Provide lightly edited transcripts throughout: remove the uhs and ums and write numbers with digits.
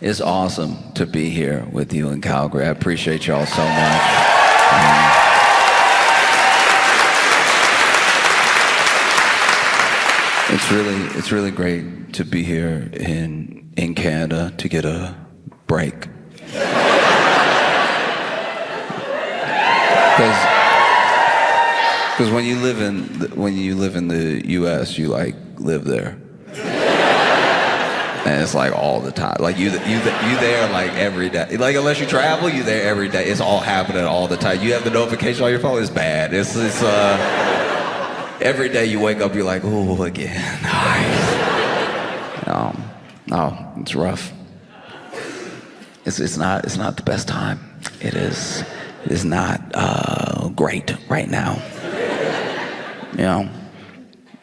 It's awesome to be here with you in Calgary. I appreciate y'all so much. It's really great to be here in Canada to get a break. Because when you live in the U.S., you like live there. And it's like all the time. Like you there like every day. Like unless you travel, you there every day. It's all happening all the time. You have the notification on your phone. It's bad. It's every day you wake up, you're like, oh, again. No, it's rough. It's not the best time. It is not great right now. You know.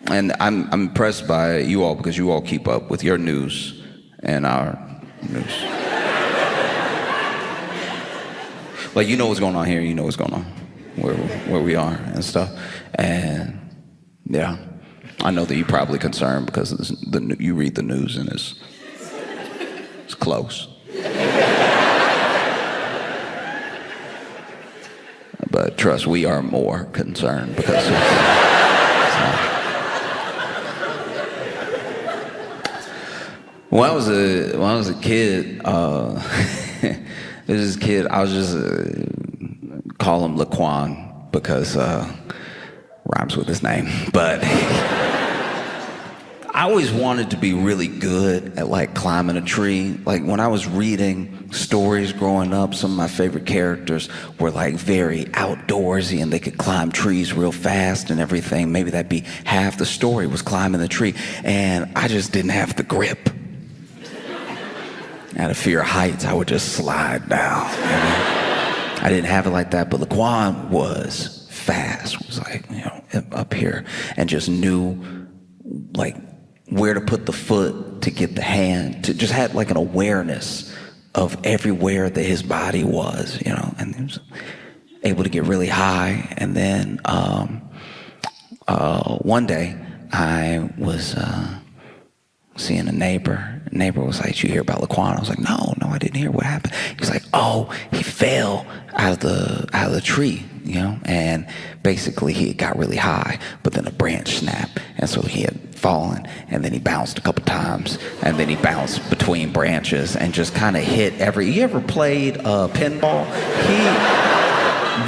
And I'm impressed by you all because you all keep up with your news and our news. Like, you know what's going on here, you know what's going on where we are and stuff. And yeah, I know that you're probably concerned because you read the news and it's close. But trust, we are more concerned because When I was a kid, there's this kid, I was just call him Laquan because rhymes with his name. But I always wanted to be really good at like climbing a tree. Like when I was reading stories growing up, some of my favorite characters were like very outdoorsy and they could climb trees real fast and everything. Maybe that'd be half the story was climbing the tree. And I just didn't have the grip. Out of fear of heights, I would just slide down. You know? I didn't have it like that, but Laquan was fast. Was like, you know, up here, and just knew like where to put the foot to get the hand. To just had like an awareness of everywhere that his body was, you know, and he was able to get really high. And then one day I was seeing a neighbor. The neighbor was like, "Did you hear about Laquan?" I was like, no, I didn't hear what happened. He was like, "Oh, he fell out of the tree, you know, and basically he got really high, but then a branch snapped, and so he had fallen, and then he bounced a couple times, and then he bounced between branches and just kind of hit every." You ever played pinball? He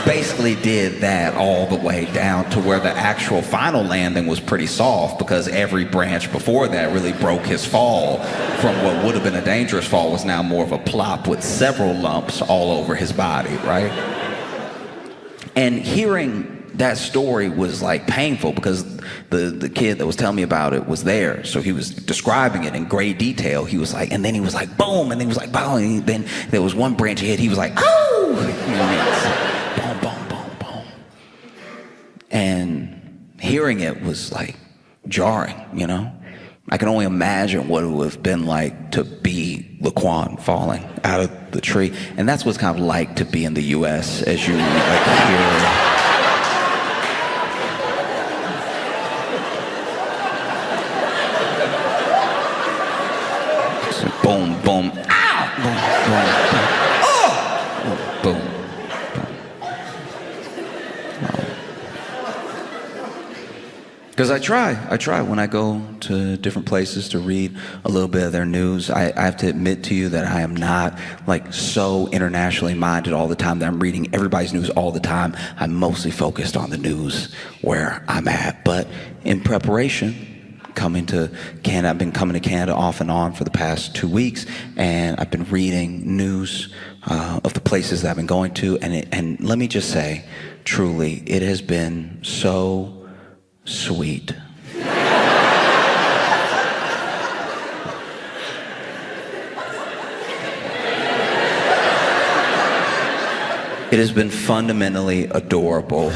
basically did that all the way down to where the actual final landing was pretty soft because every branch before that really broke his fall from what would have been a dangerous fall was now more of a plop with several lumps all over his body, right? And hearing that story was like painful because the kid that was telling me about it was there. So he was describing it in great detail. He was like, and then he was like, boom, and then he was like, boom, and then there was one branch he hit, he was like, oh! You know what I mean? Boom, boom, boom, boom. And hearing it was like jarring, you know? I can only imagine what it would have been like to be Laquan falling out of the tree. And that's what it's kind of like to be in the U.S. as you like hear. Boom, boom, ow! Boom, boom, boom. Oh! Boom. Because I try when I go to different places to read a little bit of their news. I have to admit to you that I am not like so internationally minded all the time that I'm reading everybody's news all the time. I'm mostly focused on the news where I'm at. But in preparation, coming to Canada, I've been coming to Canada off and on for the past 2 weeks, and I've been reading news of the places that I've been going to, and let me just say, truly, it has been so sweet. It has been fundamentally adorable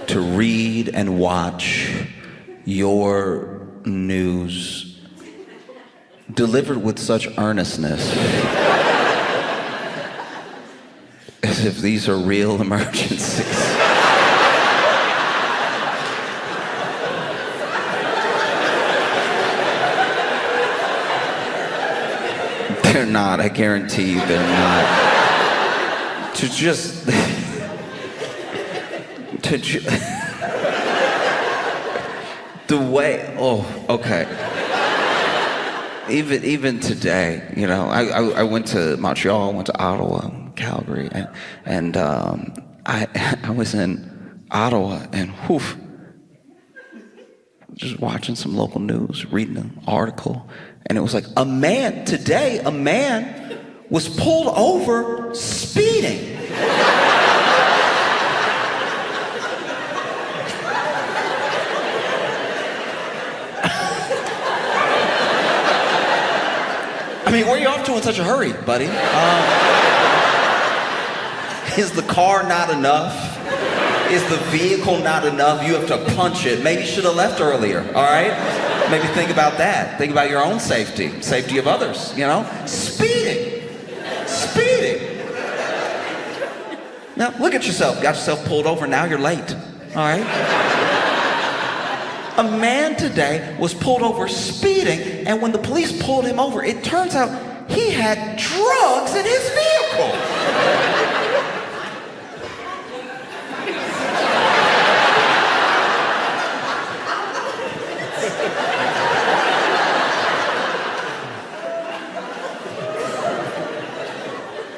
to read and watch your news delivered with such earnestness. As if these are real emergencies. They're not. I guarantee you they're not. To just... the way... Oh, okay. Even today, you know, I went to Montreal, I went to Ottawa, Calgary, and I was in Ottawa, and whew, just watching some local news, reading an article, and it was like, a man was pulled over speeding. I mean, where are you off to in such a hurry, buddy? Is the car not enough? Is the vehicle not enough? You have to punch it. Maybe you should have left earlier, all right? Maybe think about that. Think about your own safety, safety of others, you know? Speeding. Now, look at yourself. Got yourself pulled over, now you're late, all right? A man today was pulled over speeding, and when the police pulled him over, it turns out he had drugs in his vehicle.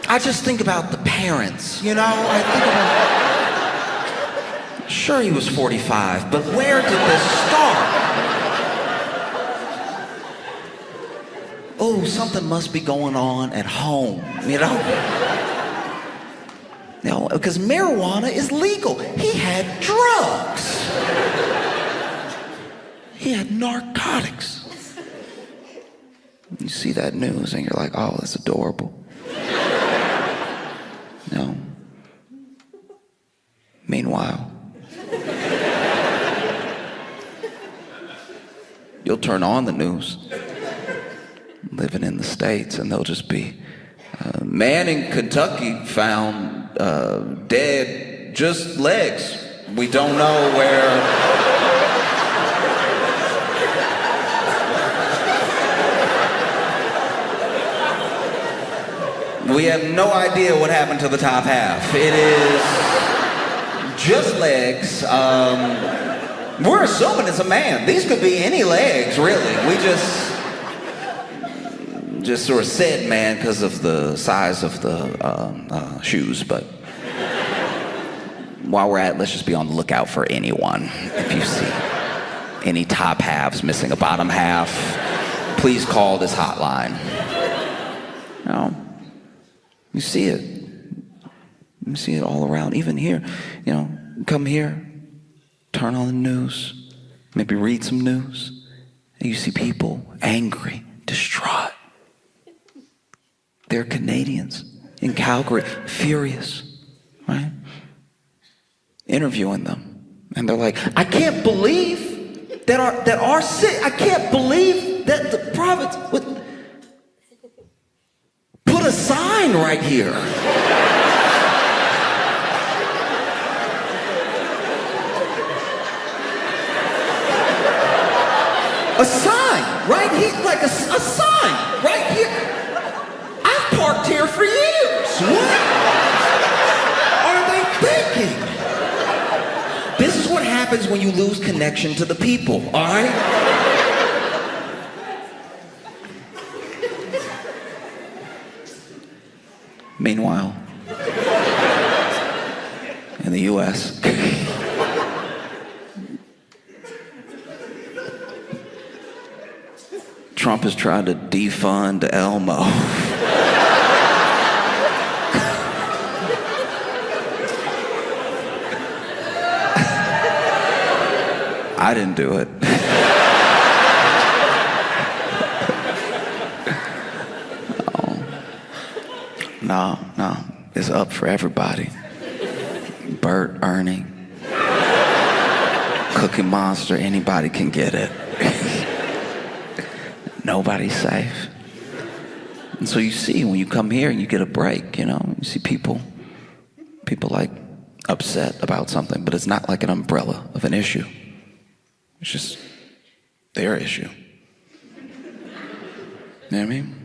I just think about the parents, you know? I think about... Sure, he was 45, but where did this start? Oh, something must be going on at home, you know? You know, because marijuana is legal. He had drugs. He had narcotics. You see that news and you're like, oh, that's adorable. No. Meanwhile, you'll turn on the news, living in the States, and they'll just be, man in Kentucky found dead, just legs. We don't know where. We have no idea what happened to the top half. It is just legs. We're assuming it's a man. These could be any legs, really. We just sort of said man because of the size of the shoes, but while we're at it, let's just be on the lookout for anyone. If you see any top halves missing a bottom half, please call this hotline. You know? You see it. You see it all around. Even here, you know, come here, turn on the news, maybe read some news, and you see people angry, distraught. They're Canadians in Calgary, furious, right? Interviewing them. And they're like, I can't believe that our city, I can't believe that the province would put a sign right here. A sign right here, like a sign right here. I've parked here for years. What are they thinking? This is what happens when you lose connection to the people, all right? Meanwhile, in the U.S., Trump has tried to defund Elmo. I didn't do it. No, it's up for everybody. Bert, Ernie, Cookie Monster, anybody can get it. Nobody's safe. And so you see, when you come here and you get a break, you know, you see people like upset about something, but it's not like an umbrella of an issue. It's just their issue. You know what I mean?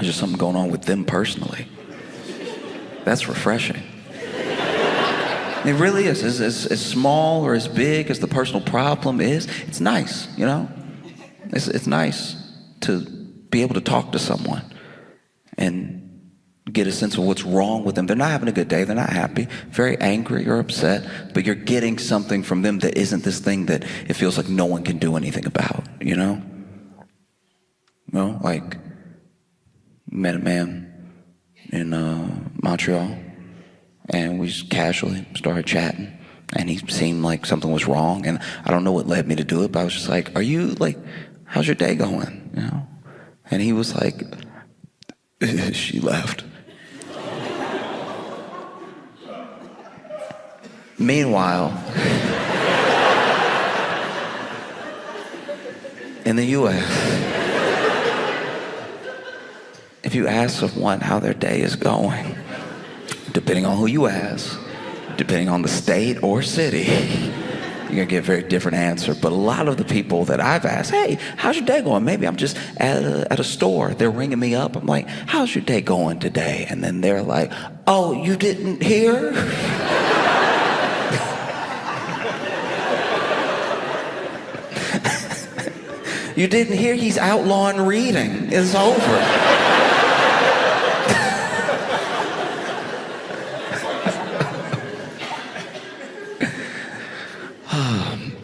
There's just something going on with them personally. That's refreshing. It really is. As small or as big as the personal problem is, it's nice, you know? It's nice to be able to talk to someone and get a sense of what's wrong with them. They're not having a good day. They're not happy, very angry or upset, but you're getting something from them that isn't this thing that it feels like no one can do anything about, you know? You know, like, met a man in Montreal, and we just casually started chatting, and he seemed like something was wrong, and I don't know what led me to do it, but I was just like, are you, like, how's your day going, you know? And he was like, she left. Meanwhile, in the U.S., if you ask someone how their day is going, depending on who you ask, depending on the state or city, you're gonna get a very different answer. But a lot of the people that I've asked, hey, how's your day going? Maybe I'm just at a store. They're ringing me up. I'm like, how's your day going today? And then they're like, oh, you didn't hear? You didn't hear? He's outlawing reading. It's over.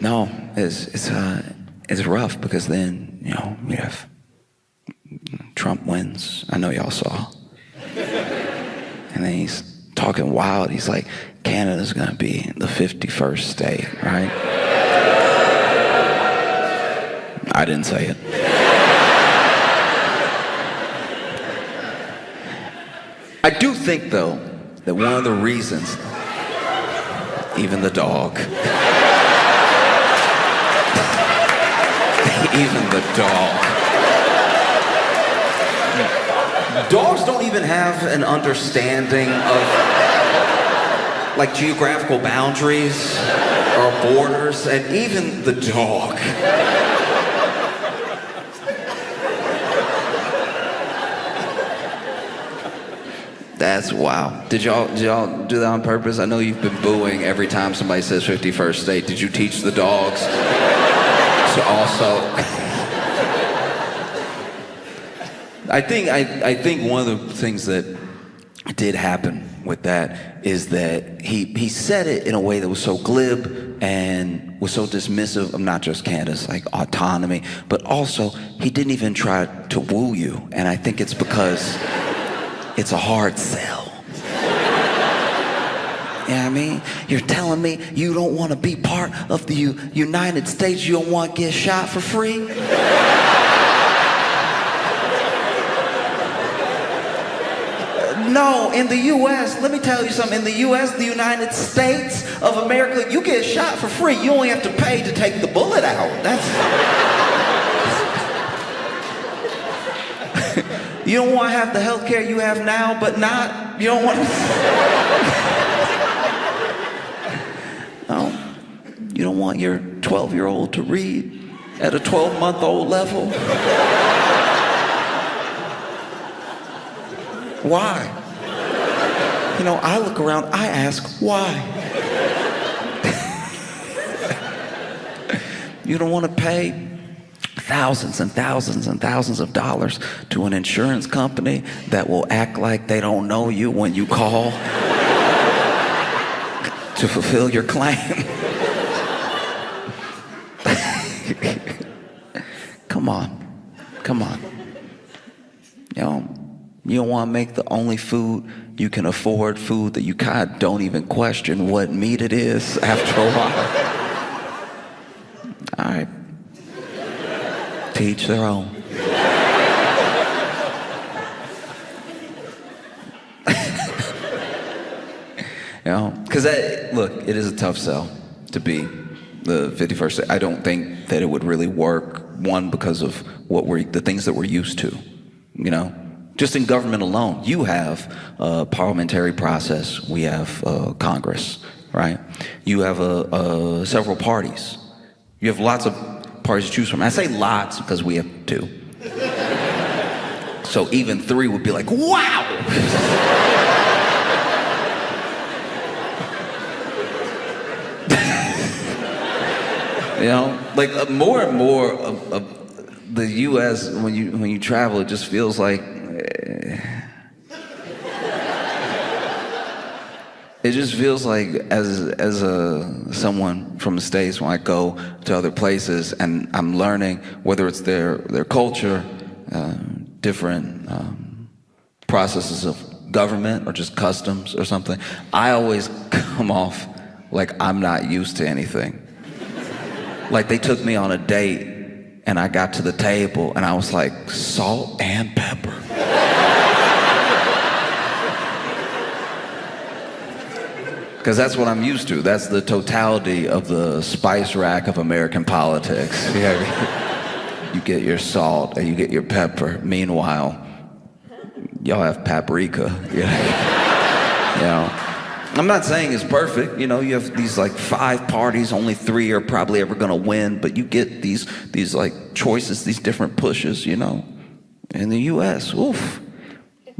No, it's rough because then, you know, we have Trump wins. I know y'all saw. And then he's talking wild. He's like, Canada's gonna be the 51st state, right? I didn't say it. I do think, though, that one of the reasons, even the dog, even the dog. Dogs don't even have an understanding of, like, geographical boundaries or borders, and even the dog. That's wow. Did y'all do that on purpose? I know you've been booing every time somebody says 51st state. Did you teach the dogs to also? I think one of the things that did happen with that is that he said it in a way that was so glib and was so dismissive of not just Canada's like autonomy, but also he didn't even try to woo you. And I think it's because it's a hard sell. You know what I mean? You're telling me you don't want to be part of the United States, you don't want to get shot for free? No, in the U.S., let me tell you something. In the U.S., the United States of America, you get shot for free. You only have to pay to take the bullet out. You don't want to have the health care you have now, but not, you don't want to. No, you don't want your 12-year-old to read at a 12-month-old level. Why? You know, I look around, I ask, why? You don't want to pay thousands and thousands and thousands of dollars to an insurance company that will act like they don't know you when you call to fulfill your claim. Come on. You know, you don't want to make the only food you can afford food that you kind of don't even question what meat it is after a while. All right. To each their own. You know, because look, it is a tough sell to be the 51st. I don't think that it would really work. One, because of the things that we're used to. You know, just in government alone, you have a parliamentary process. We have Congress, right? You have several parties. You have lots of parties to choose from. I say lots because we have two. So even 3 would be like, wow! You know, like more and more of the U.S. when you travel, it just feels like it just feels like as someone from the States, when I go to other places and I'm learning whether it's their culture, different processes of government or just customs or something, I always come off like I'm not used to anything. Like they took me on a date and I got to the table and I was like, salt and pepper. Because that's what I'm used to. That's the totality of the spice rack of American politics. You get your salt and you get your pepper. Meanwhile, y'all have paprika. You know. I'm not saying it's perfect, you know, you have these like 5 parties, only 3 are probably ever gonna win, but you get these like choices, these different pushes, you know. In the US, oof.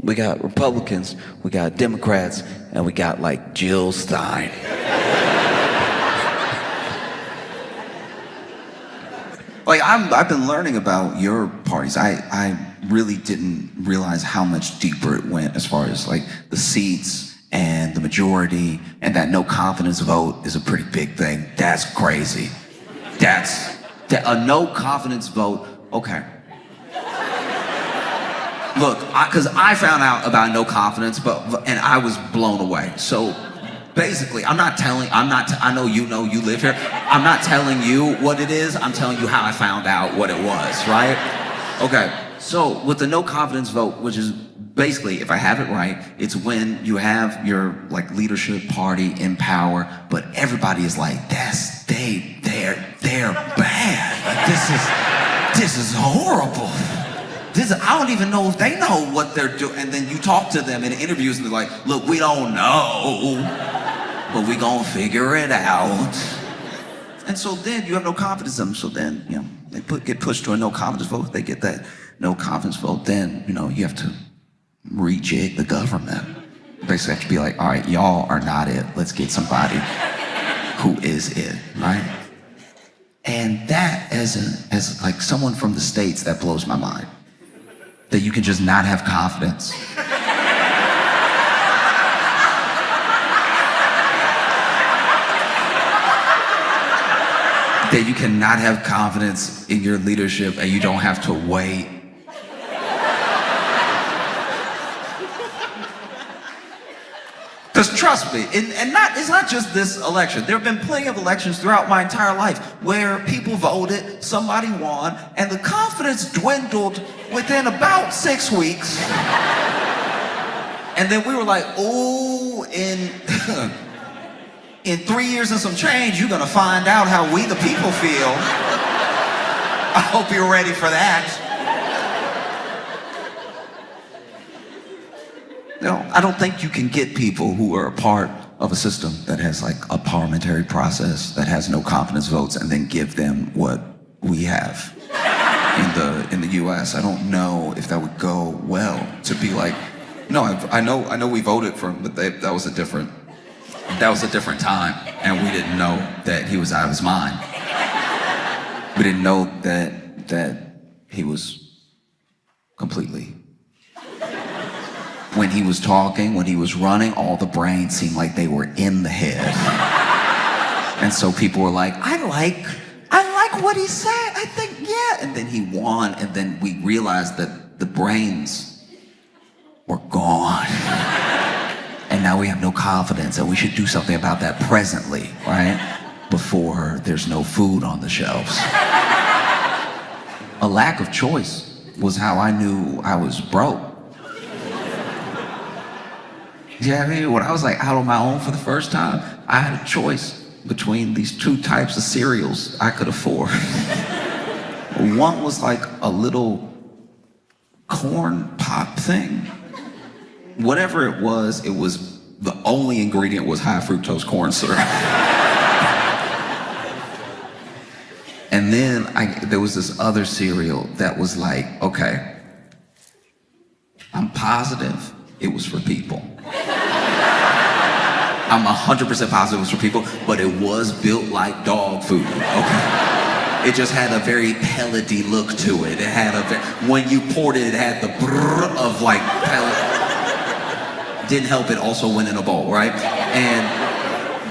We got Republicans, we got Democrats, and we got like Jill Stein. Like I've been learning about your parties. I really didn't realize how much deeper it went as far as like the seats and the majority, and that no confidence vote is a pretty big thing. That's crazy. A no confidence vote, okay. Look, because I found out about no confidence, and I was blown away. So basically, I know you live here. I'm not telling you what it is, I'm telling you how I found out what it was, right? Okay, so with the no confidence vote, which is basically, if I have it right, it's when you have your like leadership party in power, but everybody is like, they're bad. Like, this is horrible. I don't even know if they know what they're doing. And then you talk to them in interviews and they're like, look, we don't know, but we gonna figure it out. And so then you have no confidence in them. So then, you know, they get pushed to a no confidence vote. They get that no confidence vote. Then, you know, you have to rejig the government. Basically have to be like, all right, y'all are not it. Let's get somebody who is it, right? And that, as like someone from the States, that blows my mind. That you can just not have confidence. That you cannot have confidence in your leadership and you don't have to wait. Because trust me, it's not just this election. There have been plenty of elections throughout my entire life where people voted, somebody won, and the confidence dwindled within about 6 weeks. And then we were like, oh, in 3 years and some change, you're gonna find out how we the people feel. I hope you're ready for that. No, I don't think you can get people who are a part of a system that has like a parliamentary process that has no confidence votes and then give them what we have in the US. I don't know if that would go well to be like, no, I know we voted for him, but that was a different time, and we didn't know that he was out of his mind. We didn't know that he was completely. When he was talking, when he was running, all the brains seemed like they were in the head. And so people were like, I like what he said, I think, yeah. And then he won, and then we realized that the brains were gone. And now we have no confidence, and we should do something about that presently, right? Before there's no food on the shelves. A lack of choice was how I knew I was broke. Yeah, I mean, when I was like out on my own for the first time, I had a choice between these 2 types of cereals I could afford. One was like a little corn pop thing. Whatever it was the only ingredient was high fructose corn syrup. And then there was this other cereal that was like, okay, I'm positive it was for people. I'm 100% positive it was for people, but it was built like dog food, okay? It just had a very pellety look to it. It had when you poured it, it had the brrr of like pellet. Didn't help it also went in a bowl, right? And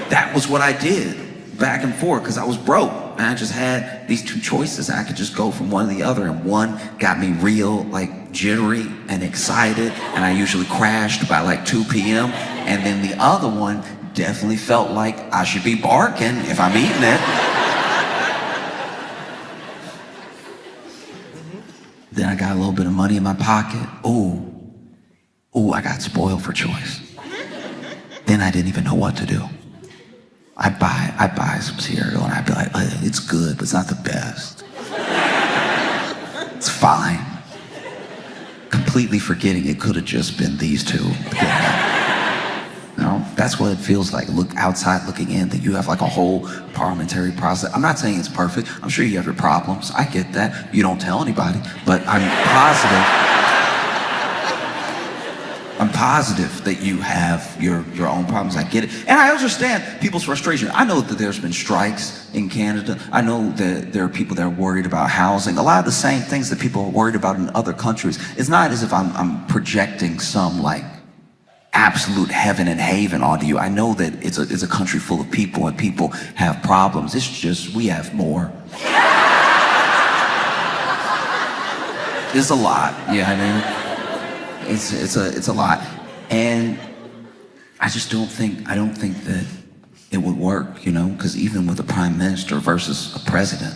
that was what I did back and forth because I was broke. And I just had these two choices. I could just go from one to the other, and one got me real like jittery and excited, and I usually crashed by like 2 p.m. And then the other one definitely felt like I should be barking if I'm eating it. Then I got a little bit of money in my pocket. Ooh, I got spoiled for choice. Then I didn't even know what to do. I'd buy some cereal and I'd be like, it's good, but it's not the best. It's fine. Completely forgetting it could have just been these two. You know, that's what it feels like. Look outside looking in, that you have like a whole parliamentary process. I'm not saying it's perfect. I'm sure you have your problems. I get that. You don't tell anybody, but I'm positive that you have your own problems. I get it. And I understand people's frustration. I know that there's been strikes in Canada. I know that there are people that are worried about housing. A lot of the same things that people are worried about in other countries. It's not as if I'm projecting some like absolute heaven and haven onto you. I know that it's a country full of people and people have problems. It's just we have more. It's a lot. Yeah, I mean, it's a lot, and I don't think that it would work, you know, because even with a prime minister versus a president,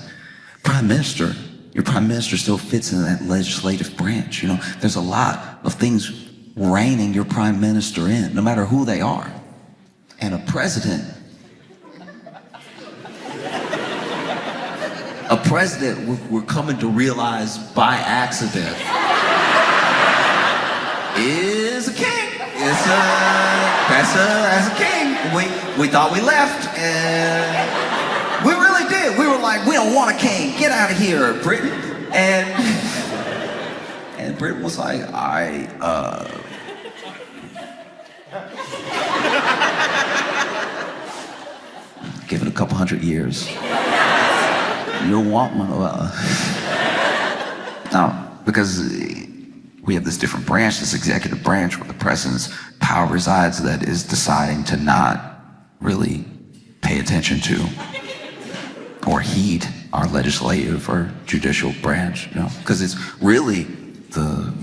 your prime minister still fits in that legislative branch, you know. There's a lot of things reining your prime minister in, no matter who they are, and a president we're coming to realize by accident is a king. That's a king. We thought we left, and we really did. We were like, we don't want a king. Get out of here, Britain. And Britain was like, give it a couple hundred years. You'll want one of no, because we have this different branch, this executive branch where the president's power resides, that is deciding to not really pay attention to or heed our legislative or judicial branch, you know, because it's really the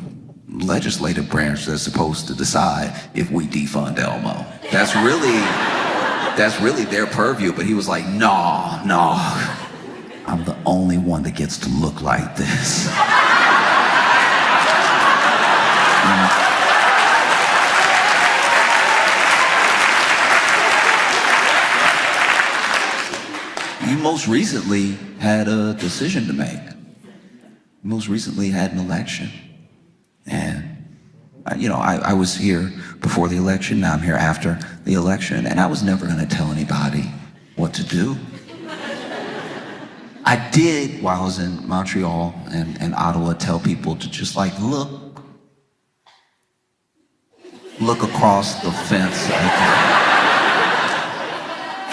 legislative branch that's supposed to decide if we defund Elmo. That's really their purview, but he was like, no, I'm the only one that gets to look like this. You most recently had a decision to make. You most recently had an election. And, you know, I was here before the election, now I'm here after the election, and I was never gonna tell anybody what to do. I did, while I was in Montreal and Ottawa, tell people to just like look across the fence.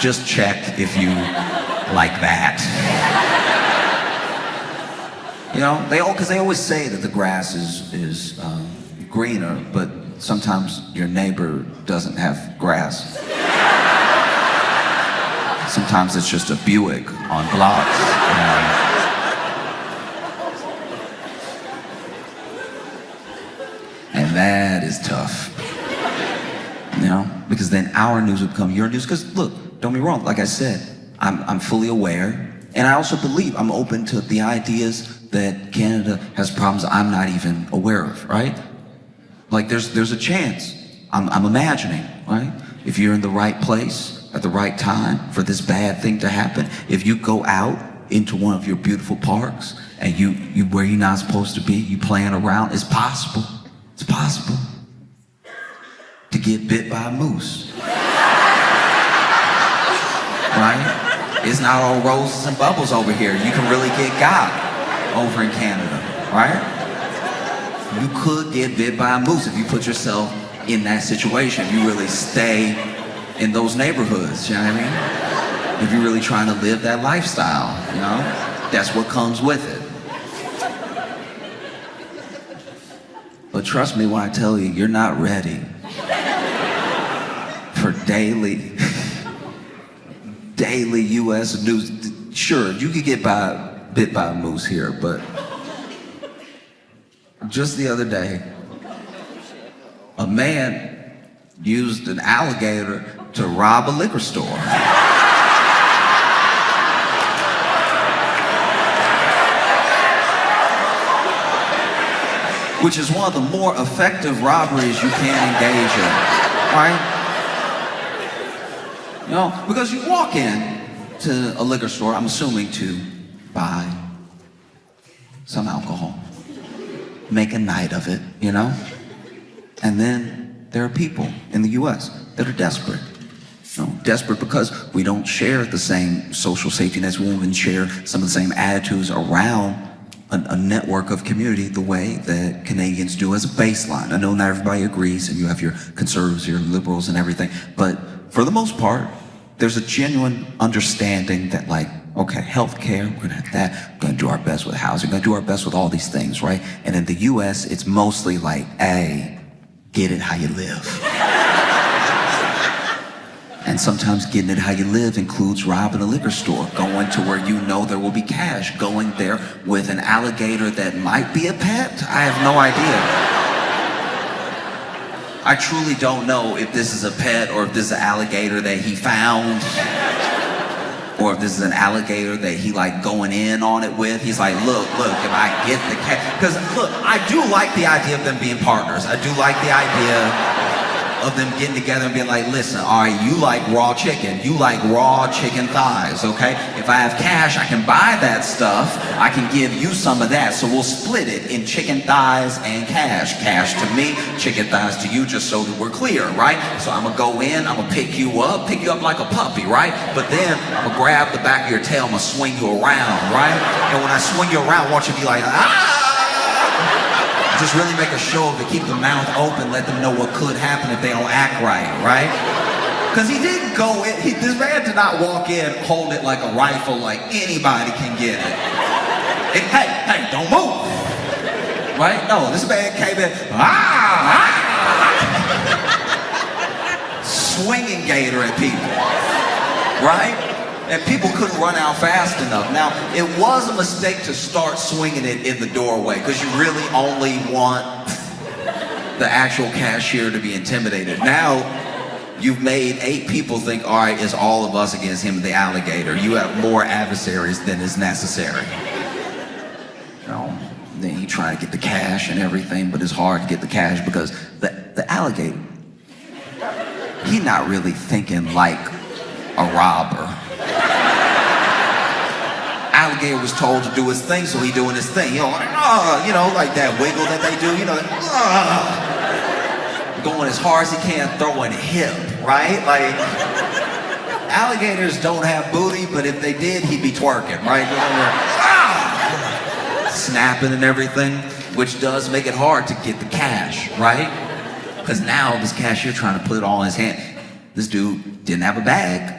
Just check if you like that. You know, because they always say that the grass is greener, but sometimes your neighbor doesn't have grass. Sometimes it's just a Buick on blocks. And that is tough. You know, because then our news would become your news. Because look, don't be wrong, like I said, I'm fully aware, and I also believe I'm open to the ideas that Canada has problems I'm not even aware of, right? Like there's a chance, I'm imagining, right? If you're in the right place at the right time for this bad thing to happen, if you go out into one of your beautiful parks and you where you're not supposed to be, you playing around, it's possible to get bit by a moose. Right? It's not all roses and bubbles over here. You can really get got over in Canada, right? you could get bit by a moose if you put yourself in that situation. If you really stay in those neighborhoods, you know what I mean? If you're really trying to live that lifestyle, you know? That's what comes with it. But trust me when I tell you, you're not ready for daily U.S. news. Sure, you could get bit by a moose here, but just the other day, a man used an alligator to rob a liquor store. Which is one of the more effective robberies you can engage in, right? You know, because you walk in to a liquor store, I'm assuming to buy some alcohol, make a night of it, you know? And then there are people in the US that are desperate. You know, desperate because we don't share the same social safety nets, we don't even share some of the same attitudes around a network of community the way that Canadians do as a baseline. I know not everybody agrees, and you have your conservatives, your liberals and everything, but for the most part, there's a genuine understanding that, like, okay, healthcare, we're gonna have that, we're gonna do our best with housing, we're gonna do our best with all these things, right? And in the US, it's mostly like, hey, get it how you live. And sometimes getting it how you live includes robbing a liquor store, going to where you know there will be cash, going there with an alligator that might be a pet. I have no idea. I truly don't know if this is a pet or if this is an alligator that he found, or if this is an alligator that he like going in on it with. He's like, look, if I get the cash, because look, I do like the idea of them being partners. I do like the idea of them getting together and being like, listen, all right, you like raw chicken, you like raw chicken thighs, okay? If I have cash, I can buy that stuff, I can give you some of that, so we'll split it in chicken thighs and cash. Cash to me, chicken thighs to you, just so that we're clear, right? So I'm gonna go in, I'm gonna pick you up like a puppy, right? But then I'm gonna grab the back of your tail, I'm gonna swing you around, right? And when I swing you around, I want you to be like, ah! Just really make a show of it, keep the mouth open, let them know what could happen if they don't act right? Because he didn't go in, this man did not walk in holding it like a rifle, like anybody can get it. Hey, don't move, right? No, this man came in, swinging gator at people, right? And people couldn't run out fast enough. Now, it was a mistake to start swinging it in the doorway because you really only want the actual cashier to be intimidated. Now, you've made 8 people think, all right, it's all of us against him, the alligator. You have more adversaries than is necessary. You know, then you try to get the cash and everything, but it's hard to get the cash because the alligator, he's not really thinking like a robber. Alligator was told to do his thing, so he doing his thing. You know, like that wiggle that they do, going as hard as he can, throwing hip, right? Like, alligators don't have booty, but if they did, he'd be twerking, right? Snapping and everything, which does make it hard to get the cash, right? Because now this cashier trying to put it all in his hand. This dude didn't have a bag.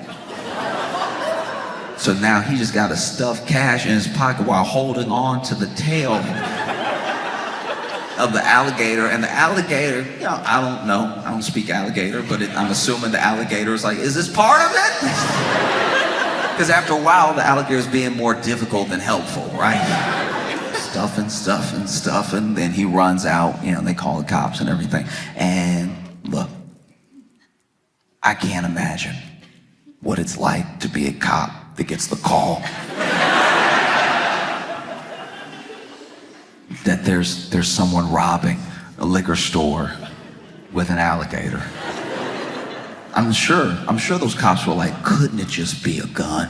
So now he just got to stuff cash in his pocket while holding on to the tail of the alligator. And the alligator, you know, I don't know, I don't speak alligator, but I'm assuming the alligator is like, is this part of it? Because after a while, the alligator is being more difficult than helpful, right? Stuffing, then he runs out, you know, they call the cops and everything. And look, I can't imagine what it's like to be a cop that gets the call that there's someone robbing a liquor store with an alligator. I'm sure those cops were like, couldn't it just be a gun?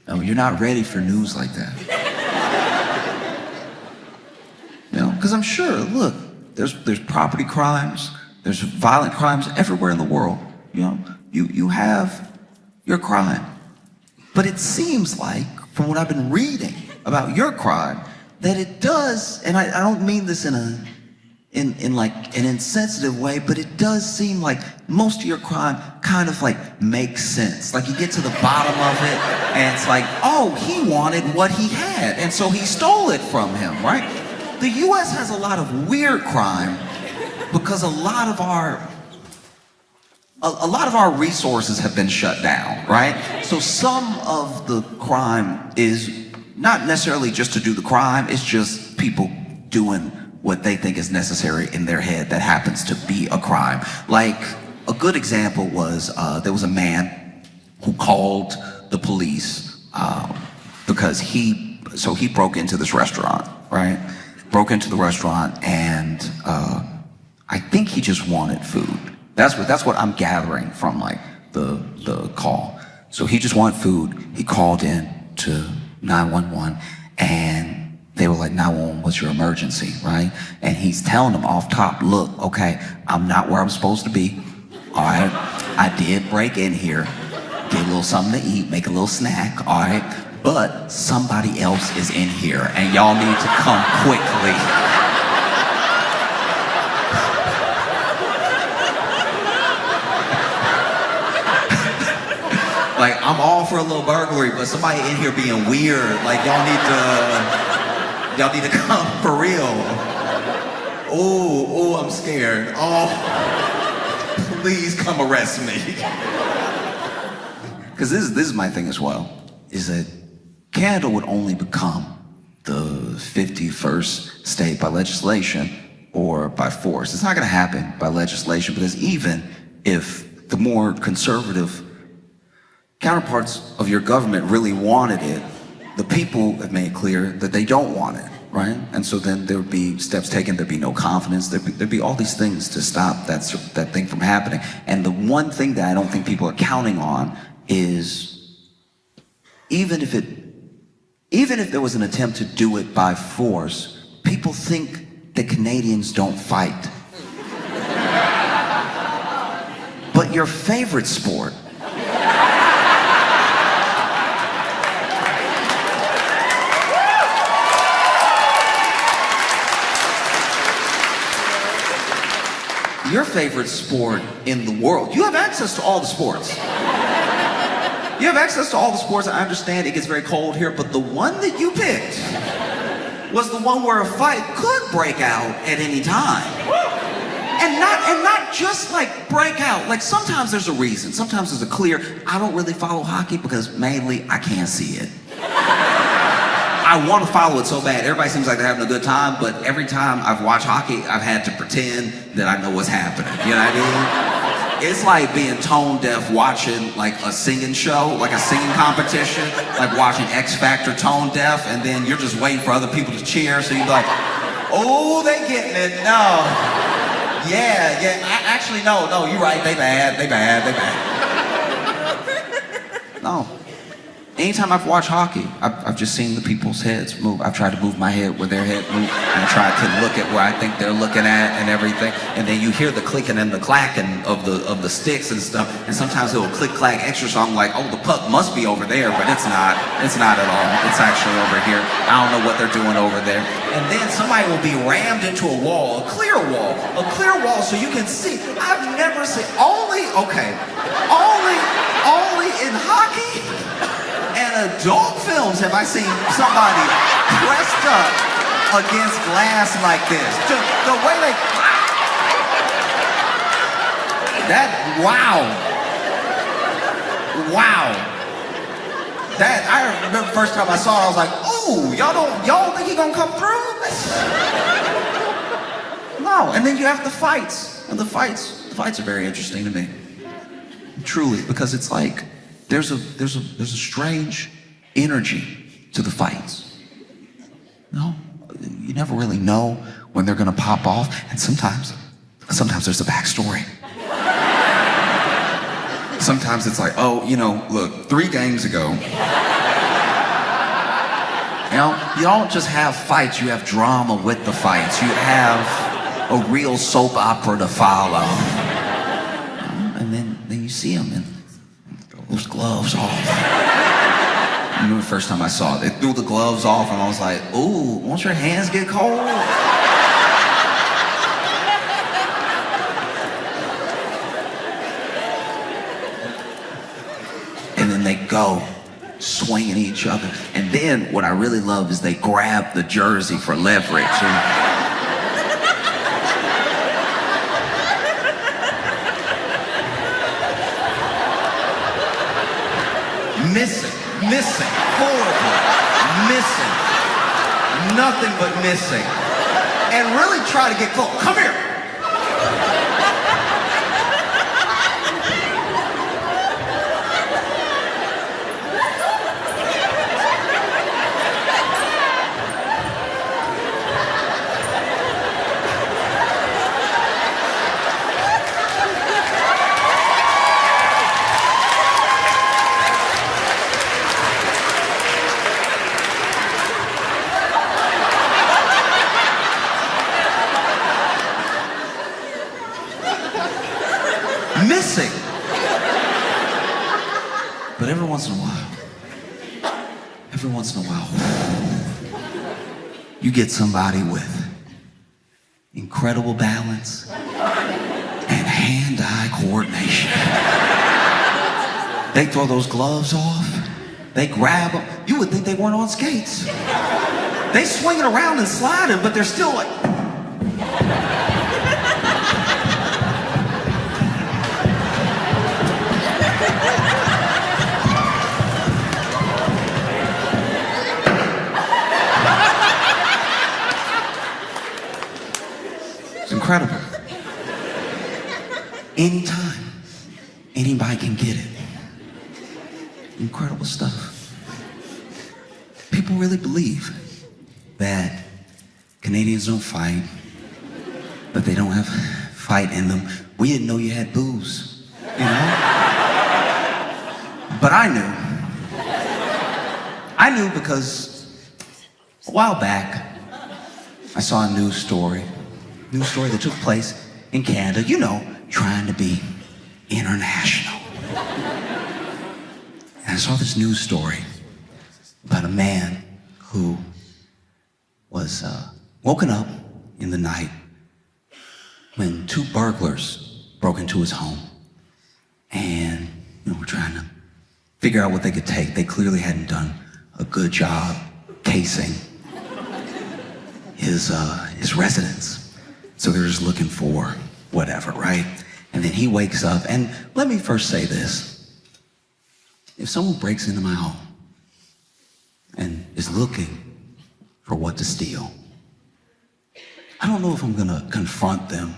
No, you're not ready for news like that. You know, because I'm sure, look, there's property crimes, there's violent crimes everywhere in the world. You know, you have your crime. But it seems like, from what I've been reading about your crime, that it does, and I don't mean this in like an insensitive way, but it does seem like most of your crime kind of like makes sense. Like you get to the bottom of it, and it's like, oh, he wanted what he had, and so he stole it from him, right? The U.S. has a lot of weird crime because a lot of our resources have been shut down, right? So some of the crime is not necessarily just to do the crime, it's just people doing what they think is necessary in their head that happens to be a crime. Like, a good example was, there was a man who called the police because he broke into this restaurant, right? Broke into the restaurant and I think he just wanted food. That's what I'm gathering from like the call. So he just wanted food. He called in to 911 and they were like, 911, what's your emergency, right? And he's telling them off top, look, okay, I'm not where I'm supposed to be. All right, I did break in here, get a little something to eat, make a little snack, all right? But somebody else is in here and y'all need to come quickly. Like, I'm all for a little burglary, but somebody in here being weird, like y'all need to come for real. Oh, I'm scared. Oh, please come arrest me. Because this is my thing as well, is that Canada would only become the 51st state by legislation or by force. It's not gonna happen by legislation because even if the more conservative counterparts of your government really wanted it, the people have made clear that they don't want it, right? And so then there would be steps taken, there'd be no confidence, there'd be all these things to stop that thing from happening. And the one thing that I don't think people are counting on is even if there was an attempt to do it by force, people think that Canadians don't fight. But your favorite sport, your favorite sport in the world, you have access to all the sports. You have access to all the sports. I understand it gets very cold here, but the one that you picked was the one where a fight could break out at any time. And not just like break out. Like sometimes there's a reason. Sometimes there's a clear, I don't really follow hockey because mainly I can't see it. I want to follow it so bad. Everybody seems like they're having a good time, but every time I've watched hockey, I've had to pretend that I know what's happening. You know what I mean? It's like being tone deaf watching like a singing show, like a singing competition, like watching X Factor tone deaf, and then you're just waiting for other people to cheer, so you're like, oh, they getting it, no. Yeah, actually, no, you're right, they bad. No. Anytime I've watched hockey, I've just seen the people's heads move. I've tried to move my head where their head moves, and I try to look at where I think they're looking at and everything. And then you hear the clicking and the clacking of the sticks and stuff. And sometimes it will click clack extra, so I'm like, oh, the puck must be over there, but it's not. It's not at all. It's actually over here. I don't know what they're doing over there. And then somebody will be rammed into a wall, a clear wall, so you can see. I've never seen only in hockey and adult films have I seen somebody pressed up against glass like this. Just the way they... Wow. I remember the first time I saw it, I was like, ooh, y'all think he gonna come through? No, and then you have the fights. And the fights are very interesting to me. Truly, because it's like, there's a strange energy to the fights. No, you never really know when they're gonna pop off, and sometimes there's a backstory. Sometimes it's like, oh, look, 3 games ago, you don't just have fights, you have drama with the fights. You have a real soap opera to follow. And then you see them and those gloves off. I remember the first time I saw it, they threw the gloves off and I was like, ooh, won't your hands get cold? And then they go swinging each other. And then what I really love is they grab the jersey for leverage. Missing, horrible, missing, nothing but missing. And really try to get close. Come here. Missing. But every once in a while, you get somebody with incredible balance and hand-eye coordination. They throw those gloves off, they grab them. You would think they weren't on skates. They swing it around and slide it, but they're still like... Incredible. Anytime, anybody can get it. Incredible stuff. People really believe that Canadians don't fight, that they don't have fight in them. We didn't know you had booze, you know? But I knew because a while back, I saw a news story that took place in Canada, you know, trying to be international. And I saw this news story about a man who was woken up in the night when two burglars broke into his home and were trying to figure out what they could take. They clearly hadn't done a good job casing his residence. So they're just looking for whatever, right? And then he wakes up, and let me first say this. If someone breaks into my home and is looking for what to steal, I don't know if I'm gonna confront them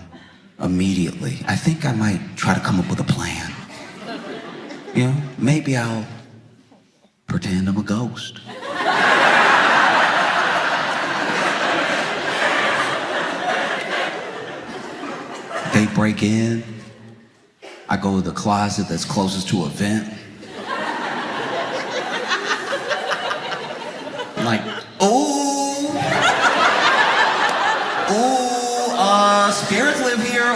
immediately. I think I might try to come up with a plan. You know, maybe I'll pretend I'm a ghost. They break in, I go to the closet that's closest to a vent. I'm like, ooh, spirits live here,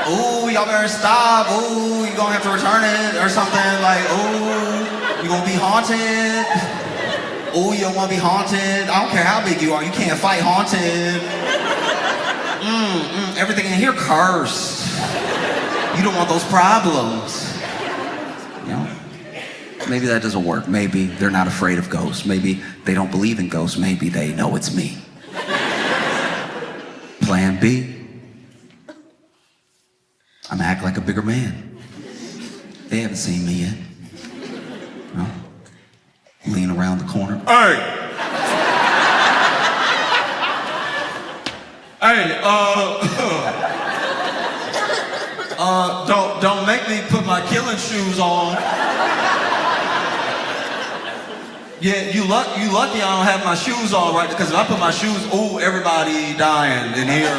ooh, y'all better stop, ooh, you're gonna have to return it or something, like, ooh, you're gonna be haunted, ooh, you don't wanna be haunted, I don't care how big you are, you can't fight haunted. Everything in here cursed. You don't want those problems. You know? Maybe that doesn't work. Maybe they're not afraid of ghosts. Maybe they don't believe in ghosts. Maybe they know it's me. Plan B. I'm gonna act like a bigger man. They haven't seen me yet. No? Lean around the corner. Hey! Hey, don't make me put my killing shoes on. Yeah, you lucky I don't have my shoes on right, because if I put my shoes, ooh, everybody dying in here.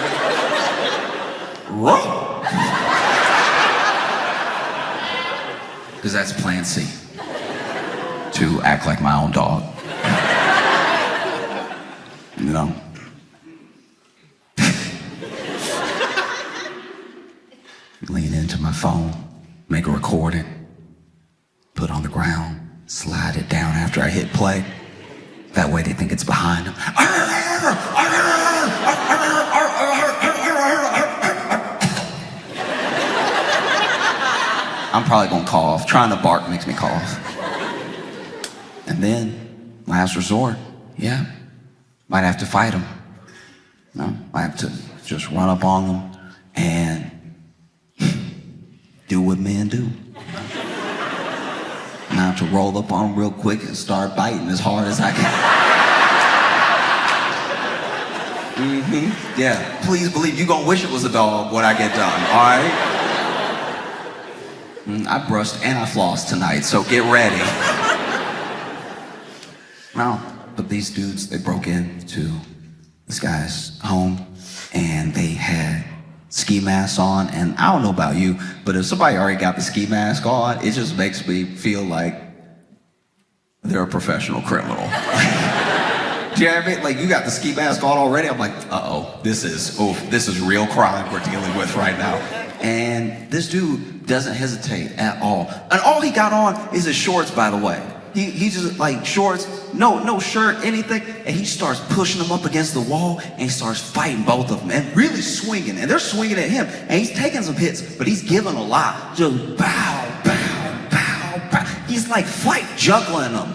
Because that's plan C. To act like my own dog. You know? Lean into my phone, make a recording, put on the ground. slide it down after I hit play. That way they think it's behind them. I'm probably gonna cough. Trying to bark makes me cough. And then, last resort, yeah, might have to fight them. No, I have to just run up on them and do what men do. And I have to roll up on them real quick and start biting as hard as I can. Yeah, please believe you're gonna wish it was a dog when I get done, all right? I brushed and I flossed tonight, so get ready. No, but these dudes, they broke into this guy's home and they had ski masks on, and I don't know about you, but if somebody already got the ski mask on, it just makes me feel like they're a professional criminal. Do you know what I mean? Like, you got the ski mask on already, I'm like, uh-oh, this is real crime we're dealing with right now. And this dude doesn't hesitate at all. And all he got on is his shorts, by the way. He just like shorts, no shirt, anything, and he starts pushing them up against the wall, and he starts fighting both of them, and really swinging, and they're swinging at him, and he's taking some hits, but he's giving a lot. Just bow, bow, bow, bow. He's like fight juggling them.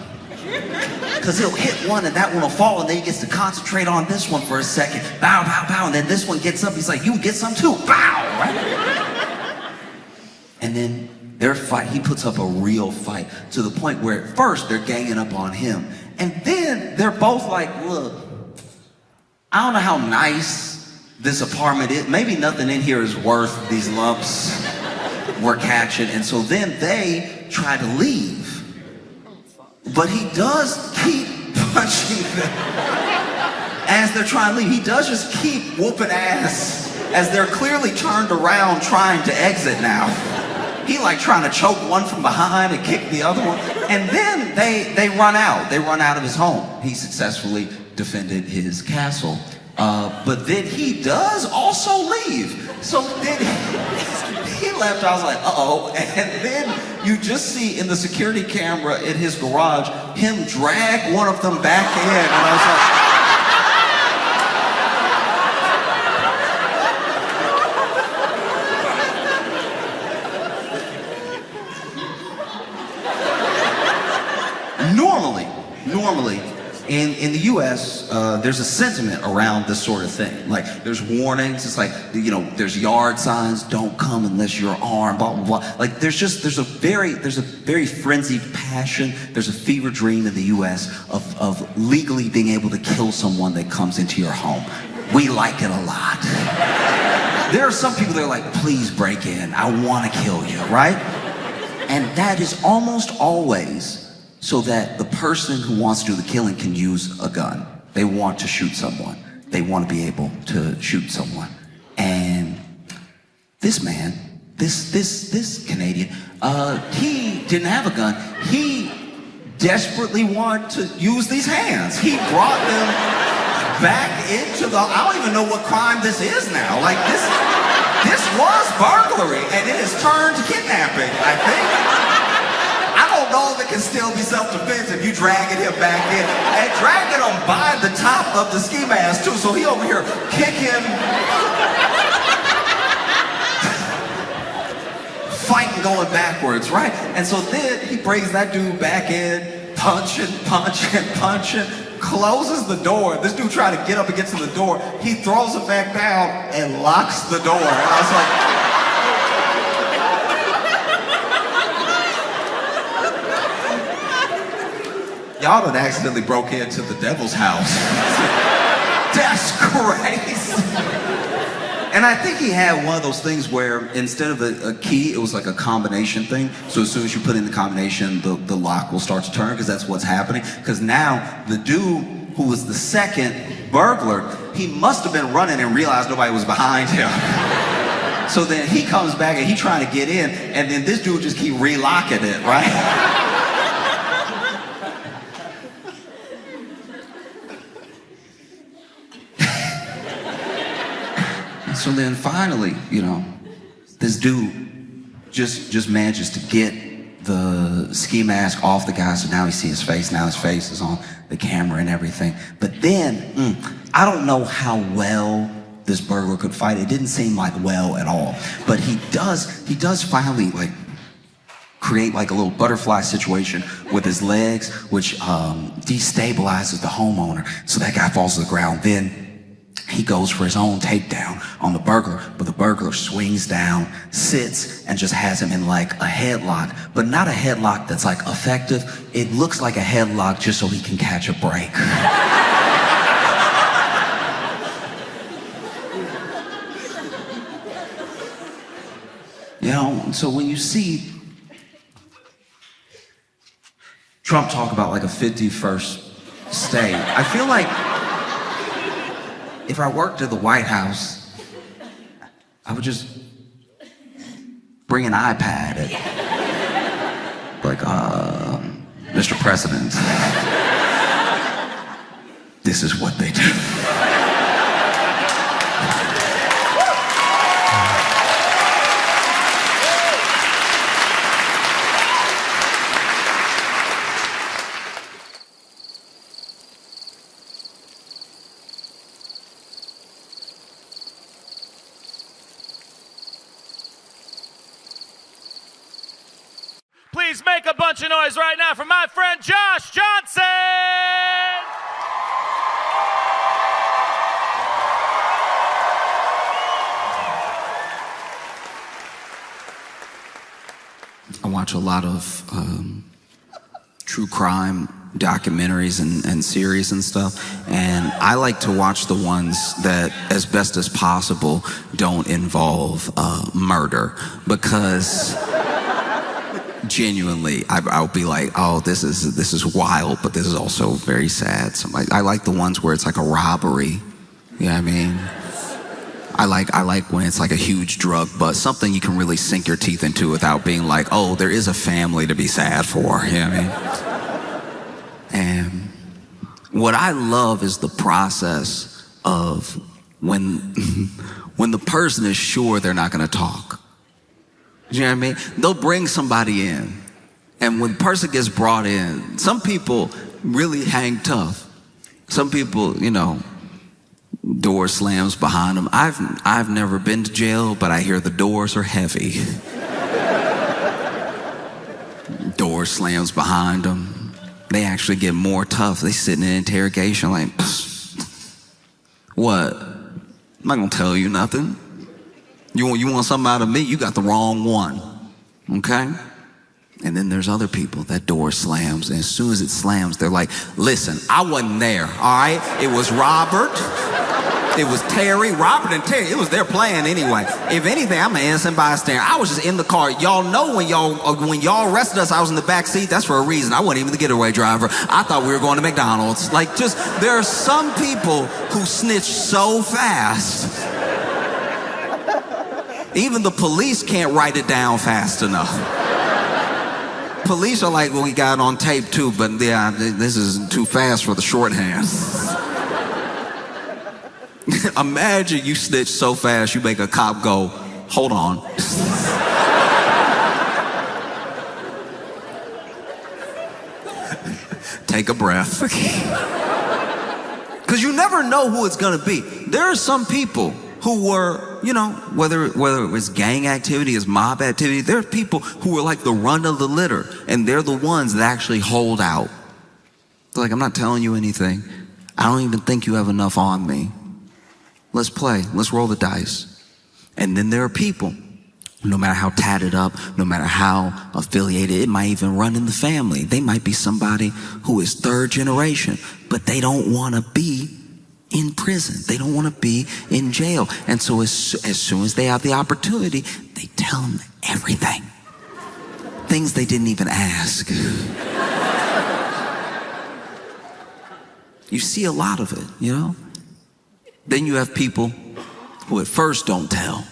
Because he'll hit one and that one will fall, and then he gets to concentrate on this one for a second. Bow, bow, bow, and then this one gets up, he's like, you get some too, bow, right? And then their fight, he puts up a real fight to the point where at first they're ganging up on him. And then they're both like, look, I don't know how nice this apartment is. Maybe nothing in here is worth these lumps we're catching. And so then they try to leave. But he does keep punching them as they're trying to leave. He does just keep whooping ass as they're clearly turned around trying to exit now. He like trying to choke one from behind and kick the other one. And then they run out. They run out of his home. He successfully defended his castle. But then he does also leave. So then he left. I was like, uh-oh. And then you just see in the security camera in his garage, him drag one of them back in. And I was like, Normally, in the US, there's a sentiment around this sort of thing. Like, there's warnings. It's like, you know, there's yard signs, don't come unless you're armed, blah, blah, blah. Like, there's a very frenzied passion. There's a fever dream in the US of legally being able to kill someone that comes into your home. We like it a lot. There are some people that are like, please break in. I want to kill you, right? And that is almost always so that the person who wants to do the killing can use a gun. They want to shoot someone. They want to be able to shoot someone. And this man, this Canadian, he didn't have a gun. He desperately wanted to use these hands. He brought them back into the, I don't even know what crime this is now. Like, this was burglary, and it has turned to kidnapping, I think. I don't know if it can still be self-defense if you dragging him back in. And dragging him by the top of the ski mask too, so he over here kicking, fighting going backwards, right? And so then he brings that dude back in, punching, closes the door. This dude trying to get up against the door. He throws it back down and locks the door. And I was like, y'all done accidentally broke into the devil's house. That's crazy. And I think he had one of those things where instead of a key, it was like a combination thing. So as soon as you put in the combination, the lock will start to turn, because that's what's happening. Because now the dude who was the second burglar, he must have been running and realized nobody was behind him. So then he comes back and he's trying to get in, and then this dude just keep relocking it, right? So then finally, you know, this dude just manages to get the ski mask off the guy, so now you see his face. Now his face is on the camera and everything. But then, I don't know how well this burglar could fight. It didn't seem like well at all. But he does finally like create like a little butterfly situation with his legs, which destabilizes the homeowner. So that guy falls to the ground. Then he goes for his own takedown on the burglar, but the burglar swings down, sits, and just has him in like a headlock, but not a headlock that's like effective. It looks like a headlock just so he can catch a break. You know, so when you see Trump talk about like a 51st state, I feel like if I worked at the White House, I would just bring an iPad and like, Mr. President, this is what they do. Please make a bunch of noise right now for my friend Josh Johnson! I watch a lot of true crime documentaries and series and stuff, and I like to watch the ones that, as best as possible, don't involve murder, because genuinely, I'll be like, oh, this is wild, but this is also very sad. So I like the ones where it's like a robbery. You know what I mean? I like when it's like a huge drug bust, something you can really sink your teeth into without being like, oh, there is a family to be sad for. You know what I mean? And what I love is the process of when the person is sure they're not going to talk. You know what I mean? They'll bring somebody in, and when the person gets brought in, some people really hang tough. Some people, you know, door slams behind them. I've never been to jail, but I hear the doors are heavy. Door slams behind them. They actually get more tough. They sit in an interrogation like, what? I'm not gonna tell you nothing. You want something out of me? You got the wrong one, okay? And then there's other people, that door slams, and as soon as it slams, they're like, listen, I wasn't there, all right? It was Robert, it was Terry, Robert and Terry, it was their plan anyway. If anything, I'm an innocent bystander. I was just in the car. Y'all know when y'all arrested us, I was in the back seat. That's for a reason. I wasn't even the getaway driver. I thought we were going to McDonald's. Like, just, there are some people who snitch so fast. Even the police can't write it down fast enough. Police are like, well, we got it on tape too, but yeah, this is too fast for the shorthand. Imagine you snitch so fast, you make a cop go, hold on. Take a breath. Because you never know who it's gonna be. There are some people who were, you know, whether it was gang activity, it's mob activity, there are people who were like the run of the litter, and they're the ones that actually hold out. They're like, I'm not telling you anything. I don't even think you have enough on me. Let's play, let's roll the dice. And then there are people, no matter how tatted up, no matter how affiliated, it might even run in the family. They might be somebody who is third generation, but they don't want to be in prison. They don't want to be in jail. And so as soon as they have the opportunity, they tell them everything. Things they didn't even ask. You see a lot of it, you know? Then you have people who at first don't tell.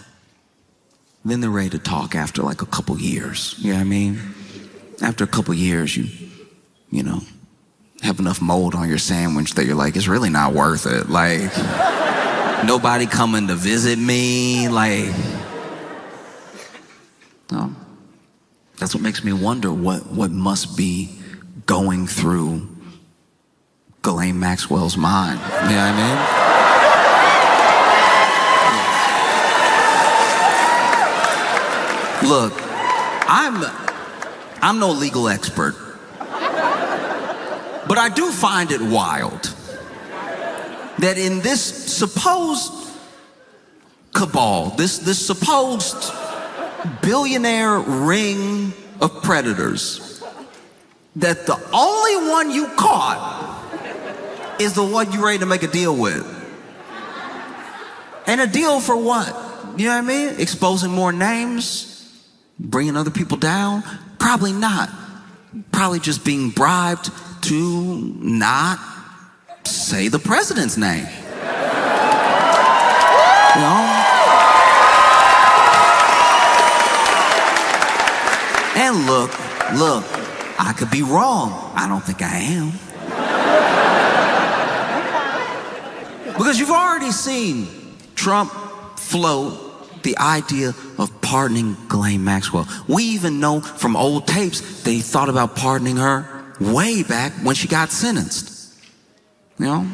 Then they're ready to talk after like a couple years. You know what I mean? After a couple years, you know, have enough mold on your sandwich that you're like, it's really not worth it. Like, nobody coming to visit me. Like, no. That's what makes me wonder what must be going through Ghislaine Maxwell's mind. You know what I mean? Look, I'm no legal expert, but I do find it wild that in this supposed cabal, this supposed billionaire ring of predators, that the only one you caught is the one you're ready to make a deal with. And a deal for what? You know what I mean? Exposing more names? Bringing other people down? Probably not. Probably just being bribed to not say the president's name. You know? And look, I could be wrong. I don't think I am. Because you've already seen Trump float the idea of pardoning Ghislaine Maxwell. We even know from old tapes they thought about pardoning her way back when she got sentenced. You know?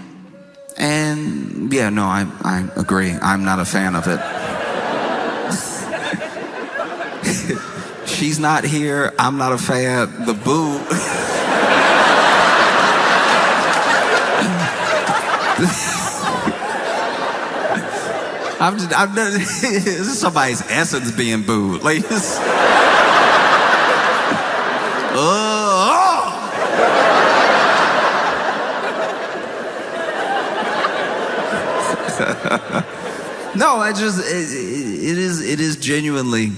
And yeah, no, I agree. I'm not a fan of it. She's not here. I'm not a fan. The boo. This is somebody's essence being booed. Like this. No, it is genuinely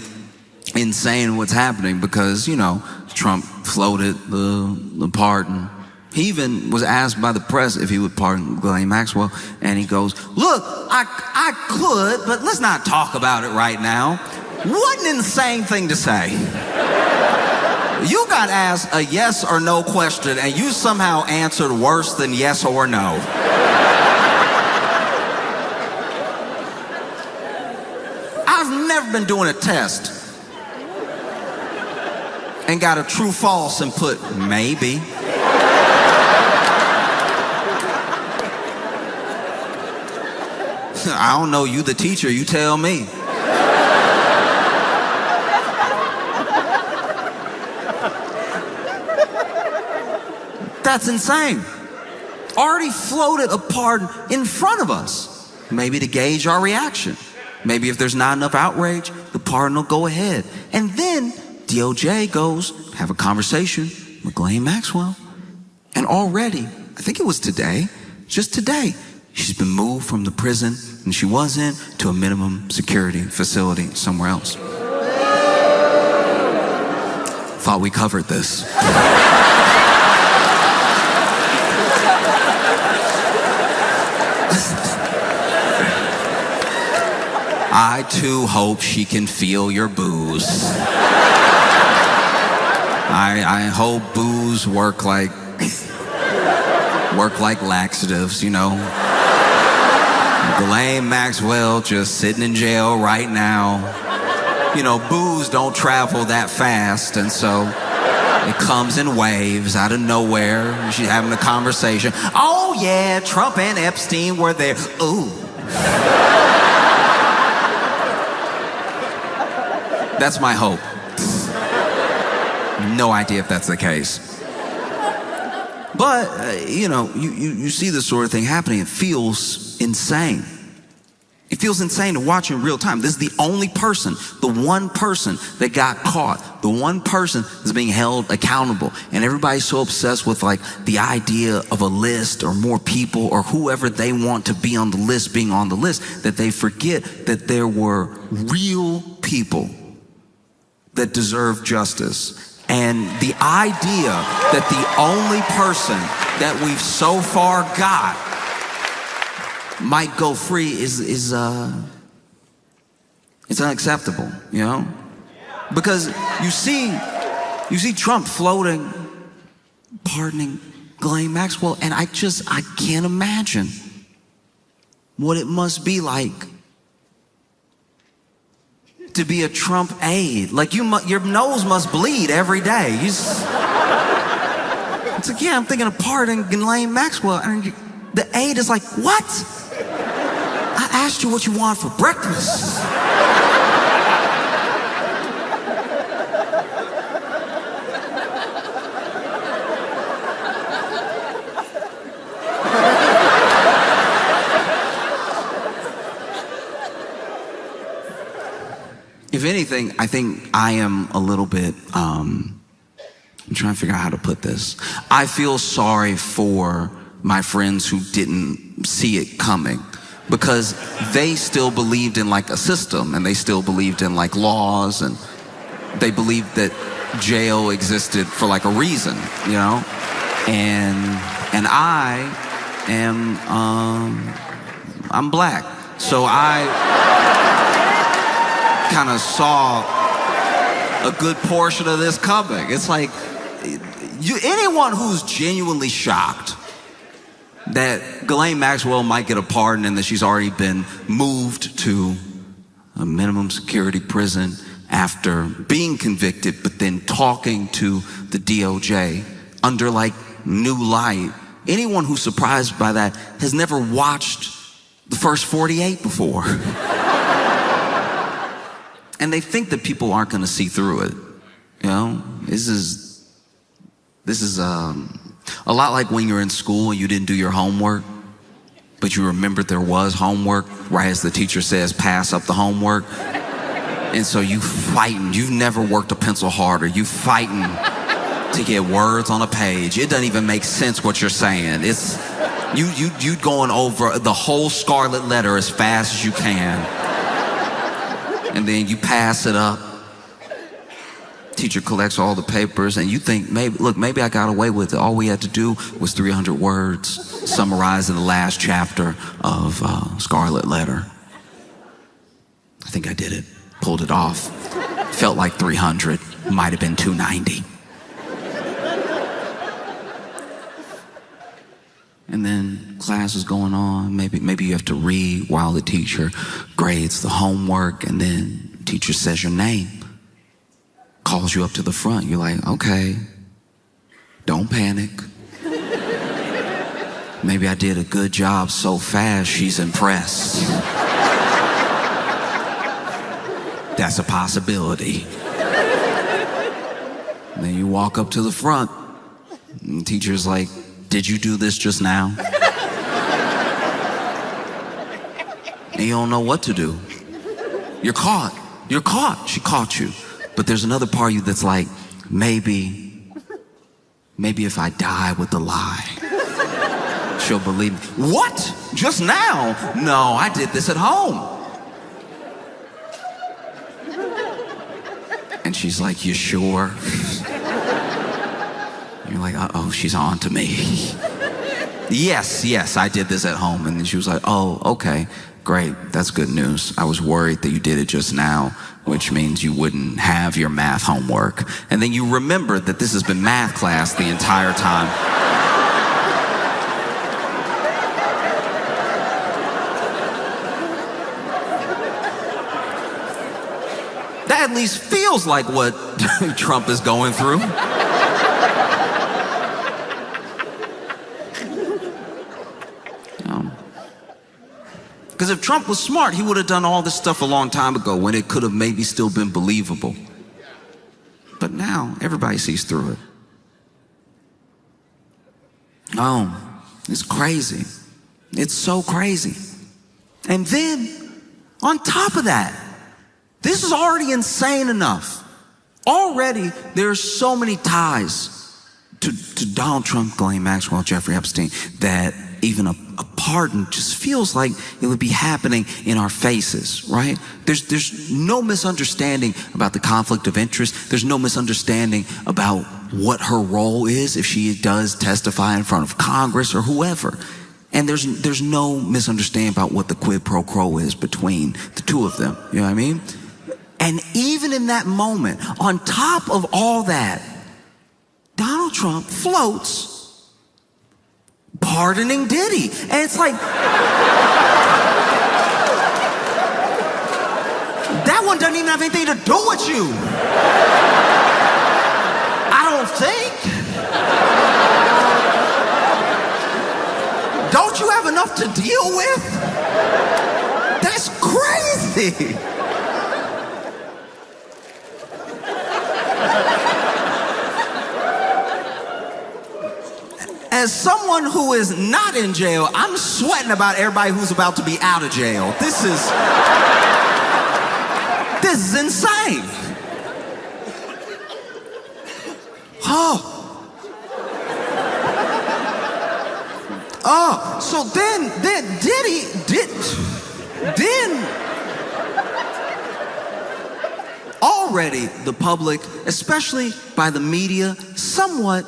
insane what's happening because, you know, Trump floated the pardon. He even was asked by the press if he would pardon Ghislaine Maxwell, and he goes, look, I could, but let's not talk about it right now. What an insane thing to say. You got asked a yes or no question, and you somehow answered worse than yes or no. I've never been doing a test and got a true false and put maybe. I don't know, you the teacher, you tell me. That's insane. Already floated a pardon in front of us, maybe to gauge our reaction. Maybe if there's not enough outrage, the pardon will go ahead. And then DOJ goes, have a conversation with Ghislaine Maxwell. And already, I think it was today, just today, she's been moved from the prison and she was in to a minimum security facility somewhere else. Thought we covered this. I too hope she can feel your boos. I hope boos work like laxatives, you know. Ghislaine Maxwell just sitting in jail right now. You know, booze don't travel that fast, and so it comes in waves out of nowhere. She's having a conversation. Oh yeah, Trump and Epstein were there. Ooh. That's my hope. No idea if that's the case. But, you know, you see this sort of thing happening. It feels insane. It feels insane to watch in real time. This is the only person, the one person that got caught, the one person that's being held accountable. And everybody's so obsessed with like the idea of a list or more people or whoever they want to be on the list being on the list that they forget that there were real people that deserve justice. And the idea that the only person that we've so far got might go free is it's unacceptable, you know? Because you see Trump floating, pardoning Ghislaine Maxwell, and I can't imagine what it must be like to be a Trump aide. Like your nose must bleed every day. It's like, yeah, I'm thinking of pardoning Ghislaine Maxwell. And the aide is like, what? I asked you what you want for breakfast. If anything, I think I am a little bit, I'm trying to figure out how to put this. I feel sorry for my friends who didn't see it coming, because they still believed in like a system, and they still believed in like laws, and they believed that jail existed for like a reason, you know? And I am, I'm black. So I kind of saw a good portion of this coming. It's like, anyone who's genuinely shocked that Ghislaine Maxwell might get a pardon and that she's already been moved to a minimum security prison after being convicted, but then talking to the DOJ under like new light, anyone who's surprised by that has never watched the first 48 before. And they think that people aren't going to see through it. You know, this is a lot like when you're in school and you didn't do your homework, but you remembered there was homework right as the teacher says, pass up the homework. And so you fighting. You've never worked a pencil harder. You fighting to get words on a page. It doesn't even make sense what you're saying. It's you going over the whole scarlet letter as fast as you can. And then you pass it up. Teacher collects all the papers, and you think, maybe I got away with it. All we had to do was 300 words summarized in the last chapter of Scarlet Letter. I think I did it. Pulled it off. Felt like 300. Might have been 290. And then class is going on. Maybe you have to read while the teacher grades the homework, and then teacher says your name, calls you up to the front. You're like, okay, don't panic. Maybe I did a good job so fast she's impressed. That's a possibility. And then you walk up to the front, and the teacher's like, did you do this just now? And you don't know what to do. You're caught. You're caught. She caught you. But there's another part of you that's like, maybe if I die with the lie, she'll believe me. What? Just now? No, I did this at home. And she's like, you sure? You're like, uh-oh, she's on to me. Yes, I did this at home. And then she was like, oh, okay, great. That's good news. I was worried that you did it just now, which means you wouldn't have your math homework. And then you remembered that this has been math class the entire time. That at least feels like what Trump is going through. Because if Trump was smart, he would have done all this stuff a long time ago when it could have maybe still been believable. But now, everybody sees through it. Oh, it's crazy. It's so crazy. And then, on top of that, this is already insane enough. Already, there are so many ties to Donald Trump, Ghislaine Maxwell, Jeffrey Epstein, that even a pardon just feels like it would be happening in our faces, right? There's no misunderstanding about the conflict of interest. There's no misunderstanding about what her role is if she does testify in front of Congress or whoever. And there's no misunderstanding about what the quid pro quo is between the two of them. You know what I mean? And even in that moment, on top of all that, Donald Trump floats pardoning Diddy. And it's like, that one doesn't even have anything to do with you. I don't think. Don't you have enough to deal with? That's crazy. As someone who is not in jail, I'm sweating about everybody who's about to be out of jail. This is insane. So then already the public, especially by the media, somewhat,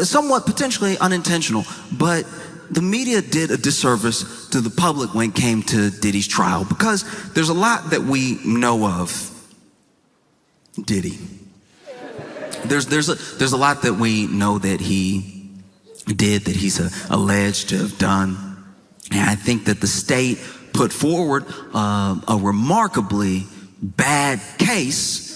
somewhat potentially unintentional, but the media did a disservice to the public when it came to Diddy's trial, because there's a lot that we know of Diddy. There's a lot that we know that he did, that he's alleged to have done. And I think that the state put forward a remarkably bad case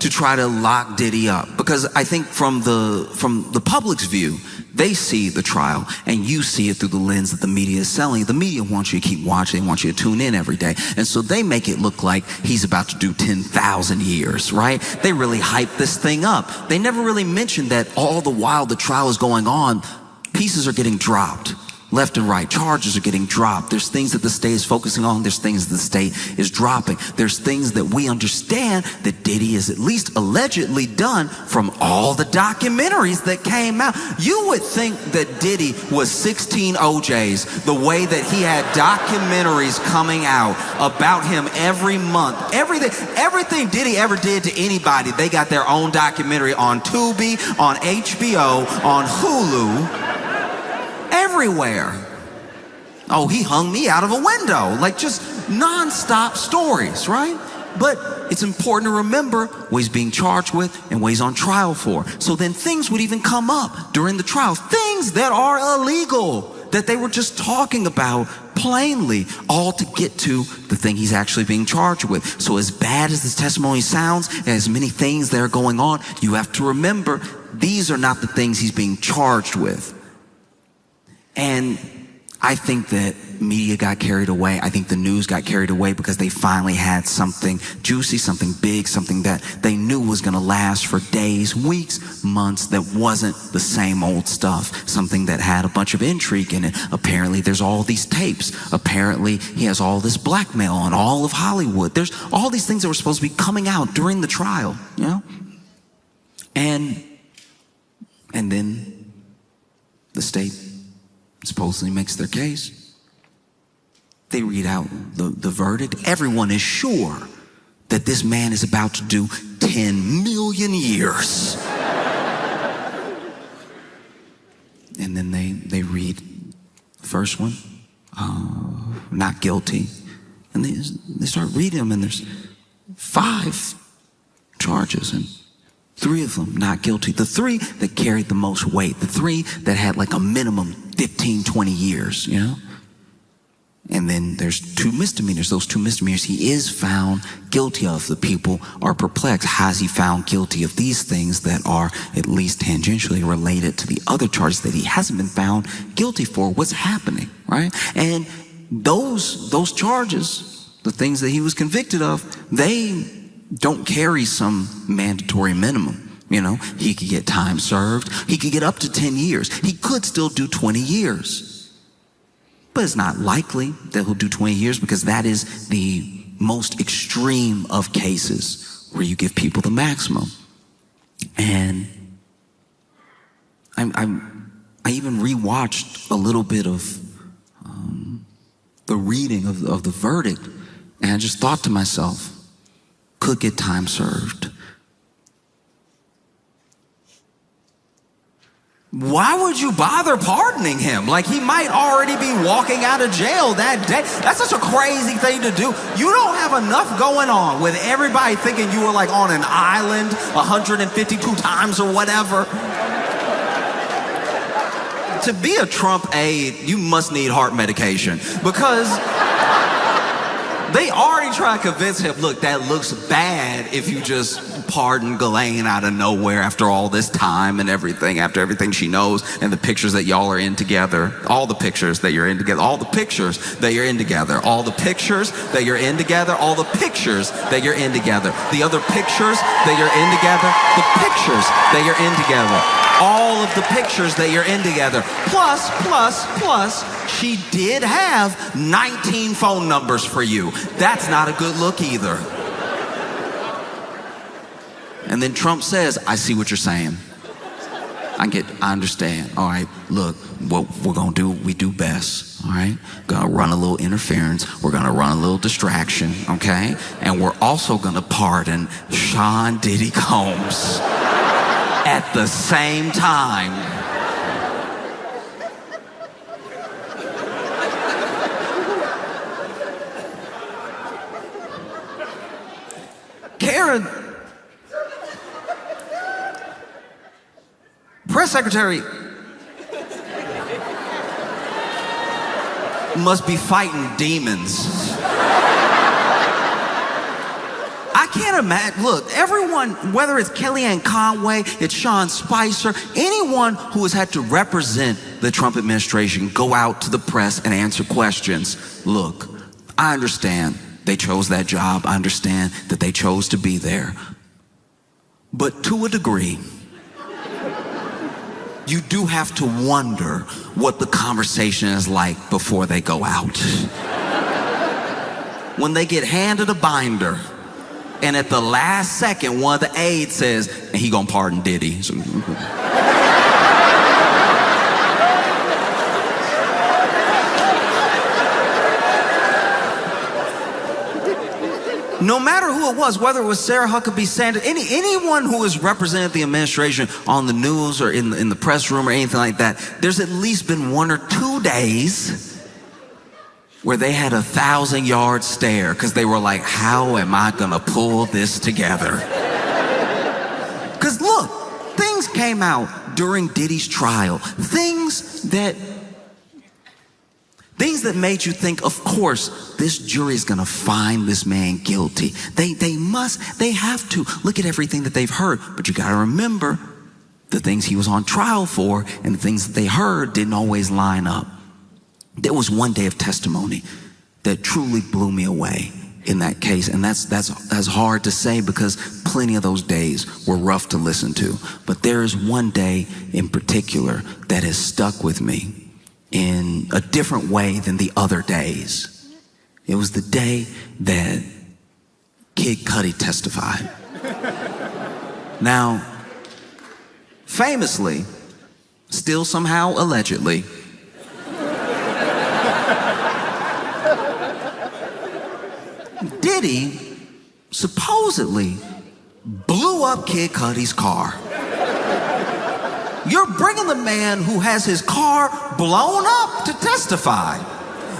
to try to lock Diddy up, because I think from the public's view, they see the trial and you see it through the lens that the media is selling. The media wants you to keep watching, they want you to tune in every day, and so they make it look like he's about to do 10,000 years, right? They really hype this thing up. They never really mention that all the while the trial is going on, pieces are getting dropped. Left and right, charges are getting dropped. There's things that the state is focusing on. There's things that the state is dropping. There's things that we understand that Diddy is at least allegedly done from all the documentaries that came out. You would think that Diddy was 16 OJs, the way that he had documentaries coming out about him every month. Everything Diddy ever did to anybody, they got their own documentary on Tubi, on HBO, on Hulu. Everywhere. Oh, he hung me out of a window. Like, just non-stop stories, right? But it's important to remember what he's being charged with and what he's on trial for. So then things would even come up during the trial. Things that are illegal, that they were just talking about plainly, all to get to the thing he's actually being charged with. So as bad as this testimony sounds, and as many things that are going on, you have to remember these are not the things he's being charged with. And I think that media got carried away. I think the news got carried away because they finally had something juicy, something big, something that they knew was going to last for days, weeks, months, that wasn't the same old stuff, something that had a bunch of intrigue in it. Apparently there's all these tapes. Apparently he has all this blackmail on all of Hollywood. There's all these things that were supposed to be coming out during the trial, you know? And then the state supposedly makes their case. They read out the verdict. Everyone is sure that this man is about to do 10 million years. And then they read the first one, not guilty. And they start reading them, and there's 5 charges, and 3 of them not guilty. The 3 that carried the most weight, the 3 that had like a minimum 15, 20 years, you know? And then there's 2 misdemeanors. Those 2 misdemeanors he is found guilty of. The people are perplexed. How is he found guilty of these things that are at least tangentially related to the other charges that he hasn't been found guilty for? What's happening, right? And those charges, the things that he was convicted of, they don't carry some mandatory minimum. You know, he could get time served. He could get up to 10 years. He could still do 20 years. But it's not likely that he'll do 20 years, because that is the most extreme of cases where you give people the maximum. And I even rewatched a little bit of the reading of the verdict, and I just thought to myself, could get time served. Why would you bother pardoning him? Like, he might already be walking out of jail that day. That's such a crazy thing to do. You don't have enough going on with everybody thinking you were like on an island 152 times or whatever. To be a Trump aide, you must need heart medication, because They already try to convince him, look, that looks bad if you just pardon Ghislaine out of nowhere after all this time and everything, after everything she knows and the pictures that y'all are in together. All the pictures that you're in together. All the pictures that you're in together. All the pictures that you're in together. All the pictures that you're in together. The other pictures that you're in together. The pictures that you're in together. All of the pictures that you're in together. Plus, she did have 19 phone numbers for you. That's not a good look either. And then Trump says, I see what you're saying. I understand. All right, look, what we're gonna do, we do best. All right, gonna run a little interference. We're gonna run a little distraction, okay? And we're also gonna pardon Sean Diddy Combs at the same time. Karen, press secretary, must be fighting demons. I can't imagine. Look, everyone, whether it's Kellyanne Conway, it's Sean Spicer, anyone who has had to represent the Trump administration, go out to the press and answer questions. Look, I understand they chose that job. I understand that they chose to be there. But to a degree, you do have to wonder what the conversation is like before they go out. When they get handed a binder, and at the last second, one of the aides says, and he gonna pardon Diddy. So, no matter who it was, whether it was Sarah Huckabee Sanders, anyone who has represented the administration on the news or in the press room or anything like that, there's at least been 1 or 2 days where they had a 1,000-yard stare because they were like, how am I gonna pull this together? Because look, things came out during Diddy's trial, things that made you think, of course, this jury is gonna find this man guilty. They have to look at everything that they've heard, but you gotta remember the things he was on trial for and the things that they heard didn't always line up. There was one day of testimony that truly blew me away in that case, and that's hard to say because plenty of those days were rough to listen to. But there is one day in particular that has stuck with me in a different way than the other days. It was the day that Kid Cudi testified. Now, famously, still somehow allegedly, Diddy supposedly blew up Kid Cudi's car. You're bringing the man who has his car blown up to testify.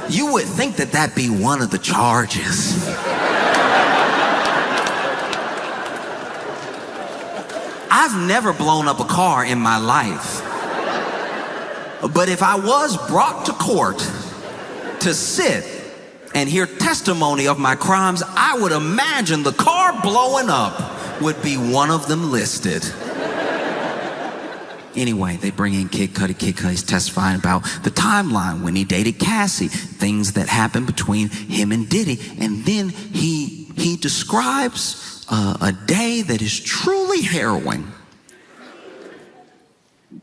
You would think that that'd be one of the charges. I've never blown up a car in my life. But if I was brought to court to sit and hear testimony of my crimes, I would imagine the car blowing up would be one of them listed. Anyway, they bring in Kid Cudi. Kid Cudi's testifying about the timeline when he dated Cassie, things that happened between him and Diddy. And then he describes a day that is truly harrowing.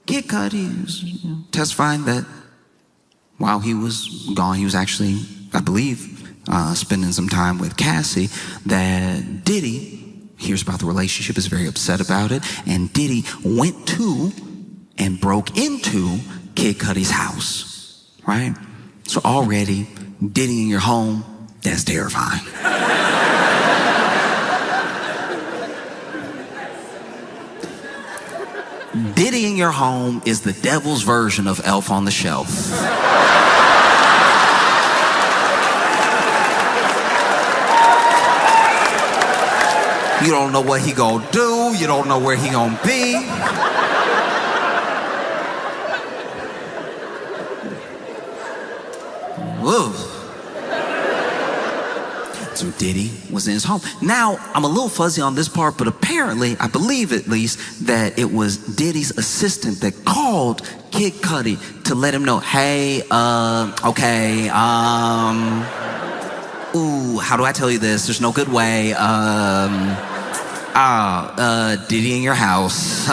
Kid Cudi is testifying that while he was gone, he was actually, I believe, spending some time with Cassie, that Diddy hears about the relationship, is very upset about it, and Diddy went to and broke into Kid Cudi's house, right? So already, Diddy in your home, that's terrifying. Diddy in your home is the devil's version of Elf on the Shelf. You don't know what he gonna do. You don't know where he gonna be. Ooh. So Diddy was in his home. Now, I'm a little fuzzy on this part, but apparently, I believe at least, that it was Diddy's assistant that called Kid Cudi to let him know, hey, okay, ooh, how do I tell you this? There's no good way. Diddy in your house.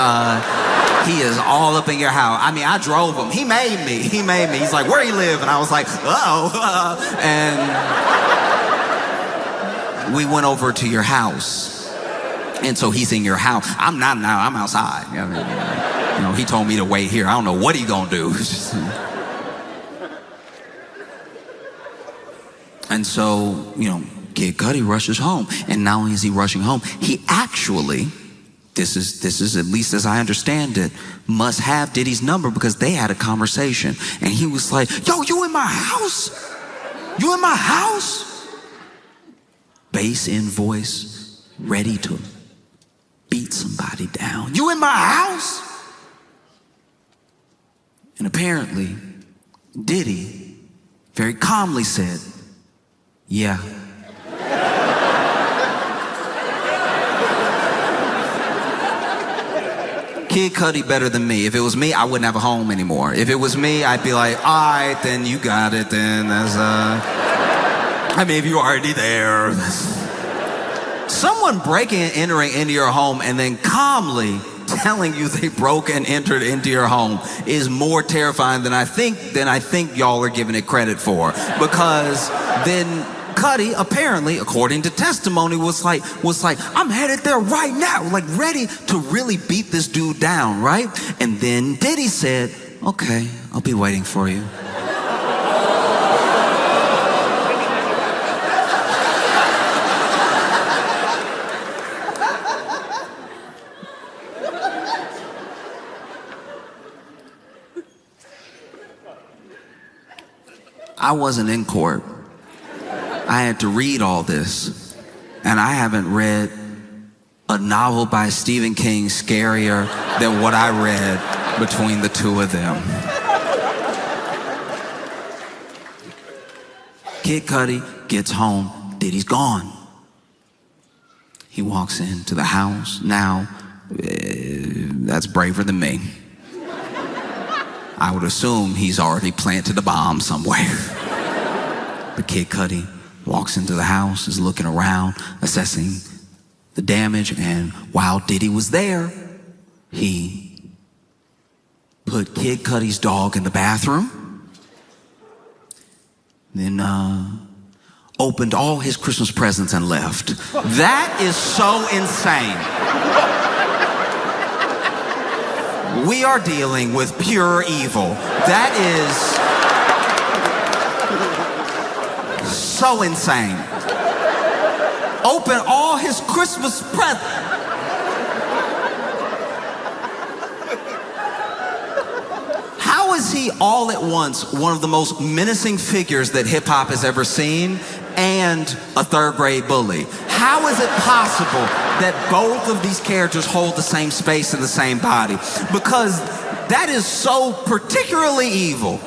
He is all up in your house. I mean, I drove him. He made me. He's like, where you live? And I was like, and we went over to your house. And so he's in your house. I'm not now, I'm outside. I mean, you know, he told me to wait here. I don't know what he gonna do. And so, you know, Kid Cudi rushes home. And not only is he rushing home, he actually, this is at least as I understand it, must have Diddy's number because they had a conversation. And he was like, yo, you in my house? You in my house? Bass in voice, ready to beat somebody down. You in my house? And apparently, Diddy very calmly said, yeah. Kid Cudi better than me. If it was me, I wouldn't have a home anymore. If it was me, I'd be like, all right, then you got it, then that's, I mean, if you're already there. Someone breaking and entering into your home and then calmly telling you they broke and entered into your home is more terrifying than I think y'all are giving it credit for. Because then Cudi, apparently, according to testimony, was like, I'm headed there right now, like ready to really beat this dude down, right? And then Diddy said, okay, I'll be waiting for you. I wasn't in court. I had to read all this, and I haven't read a novel by Stephen King scarier than what I read between the two of them. Kid Cudi gets home, Diddy's gone. He walks into the house. Now, that's braver than me. I would assume he's already planted a bomb somewhere. But Kid Cudi walks into the house, is looking around, assessing the damage, and while Diddy was there, he put Kid Cudi's dog in the bathroom, then opened all his Christmas presents and left. That is so insane. We are dealing with pure evil. That is so insane. Open all his Christmas presents. How is he all at once one of the most menacing figures that hip hop has ever seen and a third grade bully? How is it possible that both of these characters hold the same space in the same body? Because that is so particularly evil.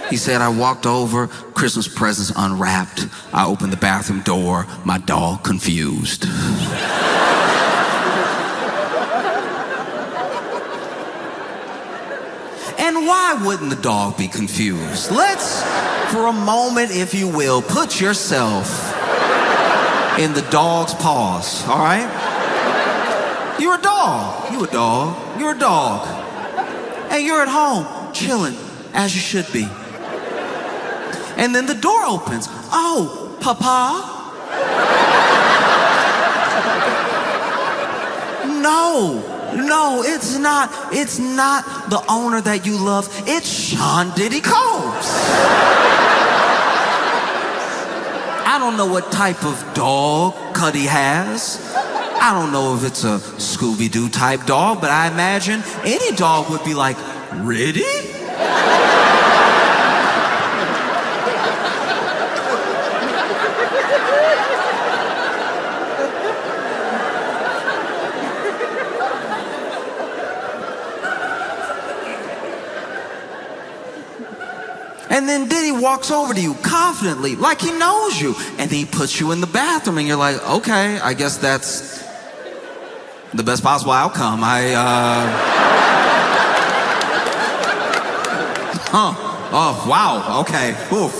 He said, I walked over, Christmas presents unwrapped. I opened the bathroom door, my dog confused. And why wouldn't the dog be confused? Let's, for a moment, if you will, put yourself in the dog's paws, all right? You're a dog. You a dog. You're a dog. And you're at home, chilling, as you should be. And then the door opens. Oh, Papa? No, it's not the owner that you love. It's Sean Diddy Combs. I don't know what type of dog Cudi has. I don't know if it's a Scooby-Doo type dog, but I imagine any dog would be like, really? And then Diddy walks over to you confidently, like he knows you. And then he puts you in the bathroom and you're like, okay, I guess that's the best possible outcome. Oh, wow, okay, oof.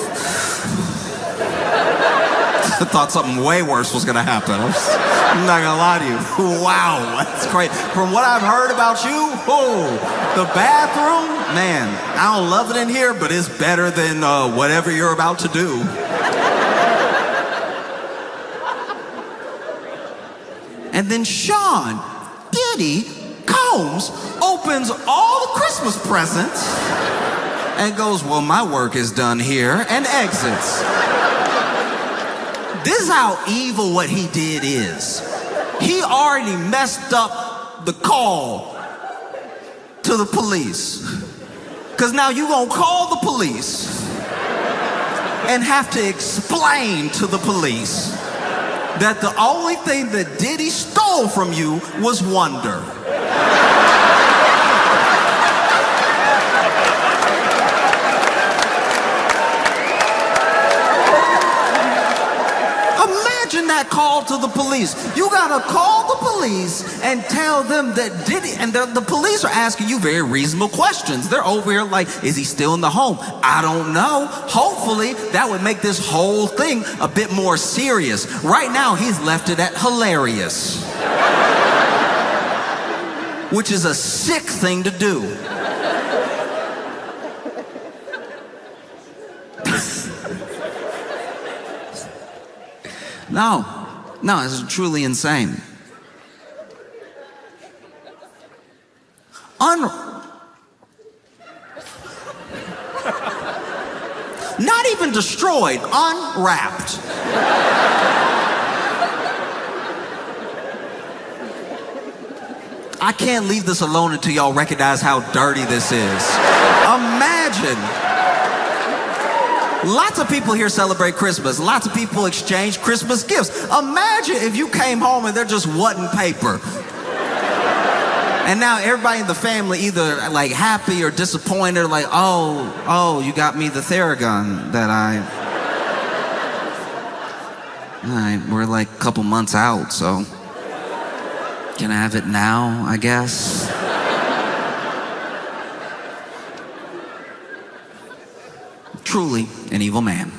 I thought something way worse was gonna happen. I'm not gonna lie to you. Wow, that's great. From what I've heard about you, the bathroom, man, I don't love it in here, but it's better than whatever you're about to do. And then Sean, Diddy, Combs, opens all the Christmas presents and goes, well, my work is done here, and exits. This is how evil what he did is. He already messed up the call to the police. Because now you're going to call the police and have to explain to the police that the only thing that Diddy stole from you was wonder. Imagine that call to the police. You gotta call the police and tell them that Diddy, and the police are asking you very reasonable questions. They're over here like, is he still in the home? I don't know. Hopefully that would make this whole thing a bit more serious. Right now he's left it at hilarious, which is a sick thing to do. No, it's truly insane. Not even destroyed, unwrapped. I can't leave this alone until y'all recognize how dirty this is. Imagine. Lots of people here celebrate Christmas. Lots of people exchange Christmas gifts. Imagine if you came home and there just wasn't paper. And now everybody in the family either like happy or disappointed, like, oh, you got me the Theragun that we're like a couple months out, so can I have it now, I guess? Truly an evil man.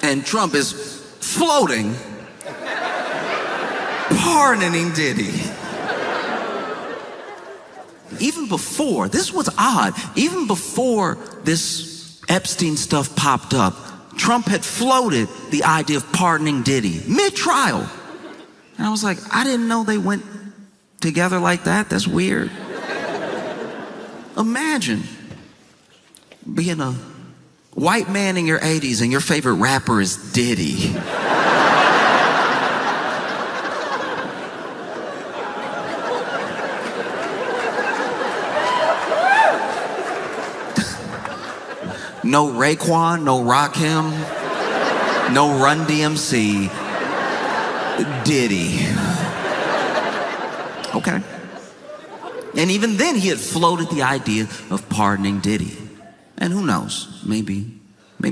And Trump is floating, pardoning Diddy. Even before, this was odd, even before this Epstein stuff popped up, Trump had floated the idea of pardoning Diddy mid-trial. And I was like, I didn't know they went together like that. That's weird. Imagine being a white man in your 80s and your favorite rapper is Diddy. No Raekwon, no Rakim, no Run DMC, Diddy. Okay. And even then he had floated the idea of pardoning Diddy. And who knows, maybe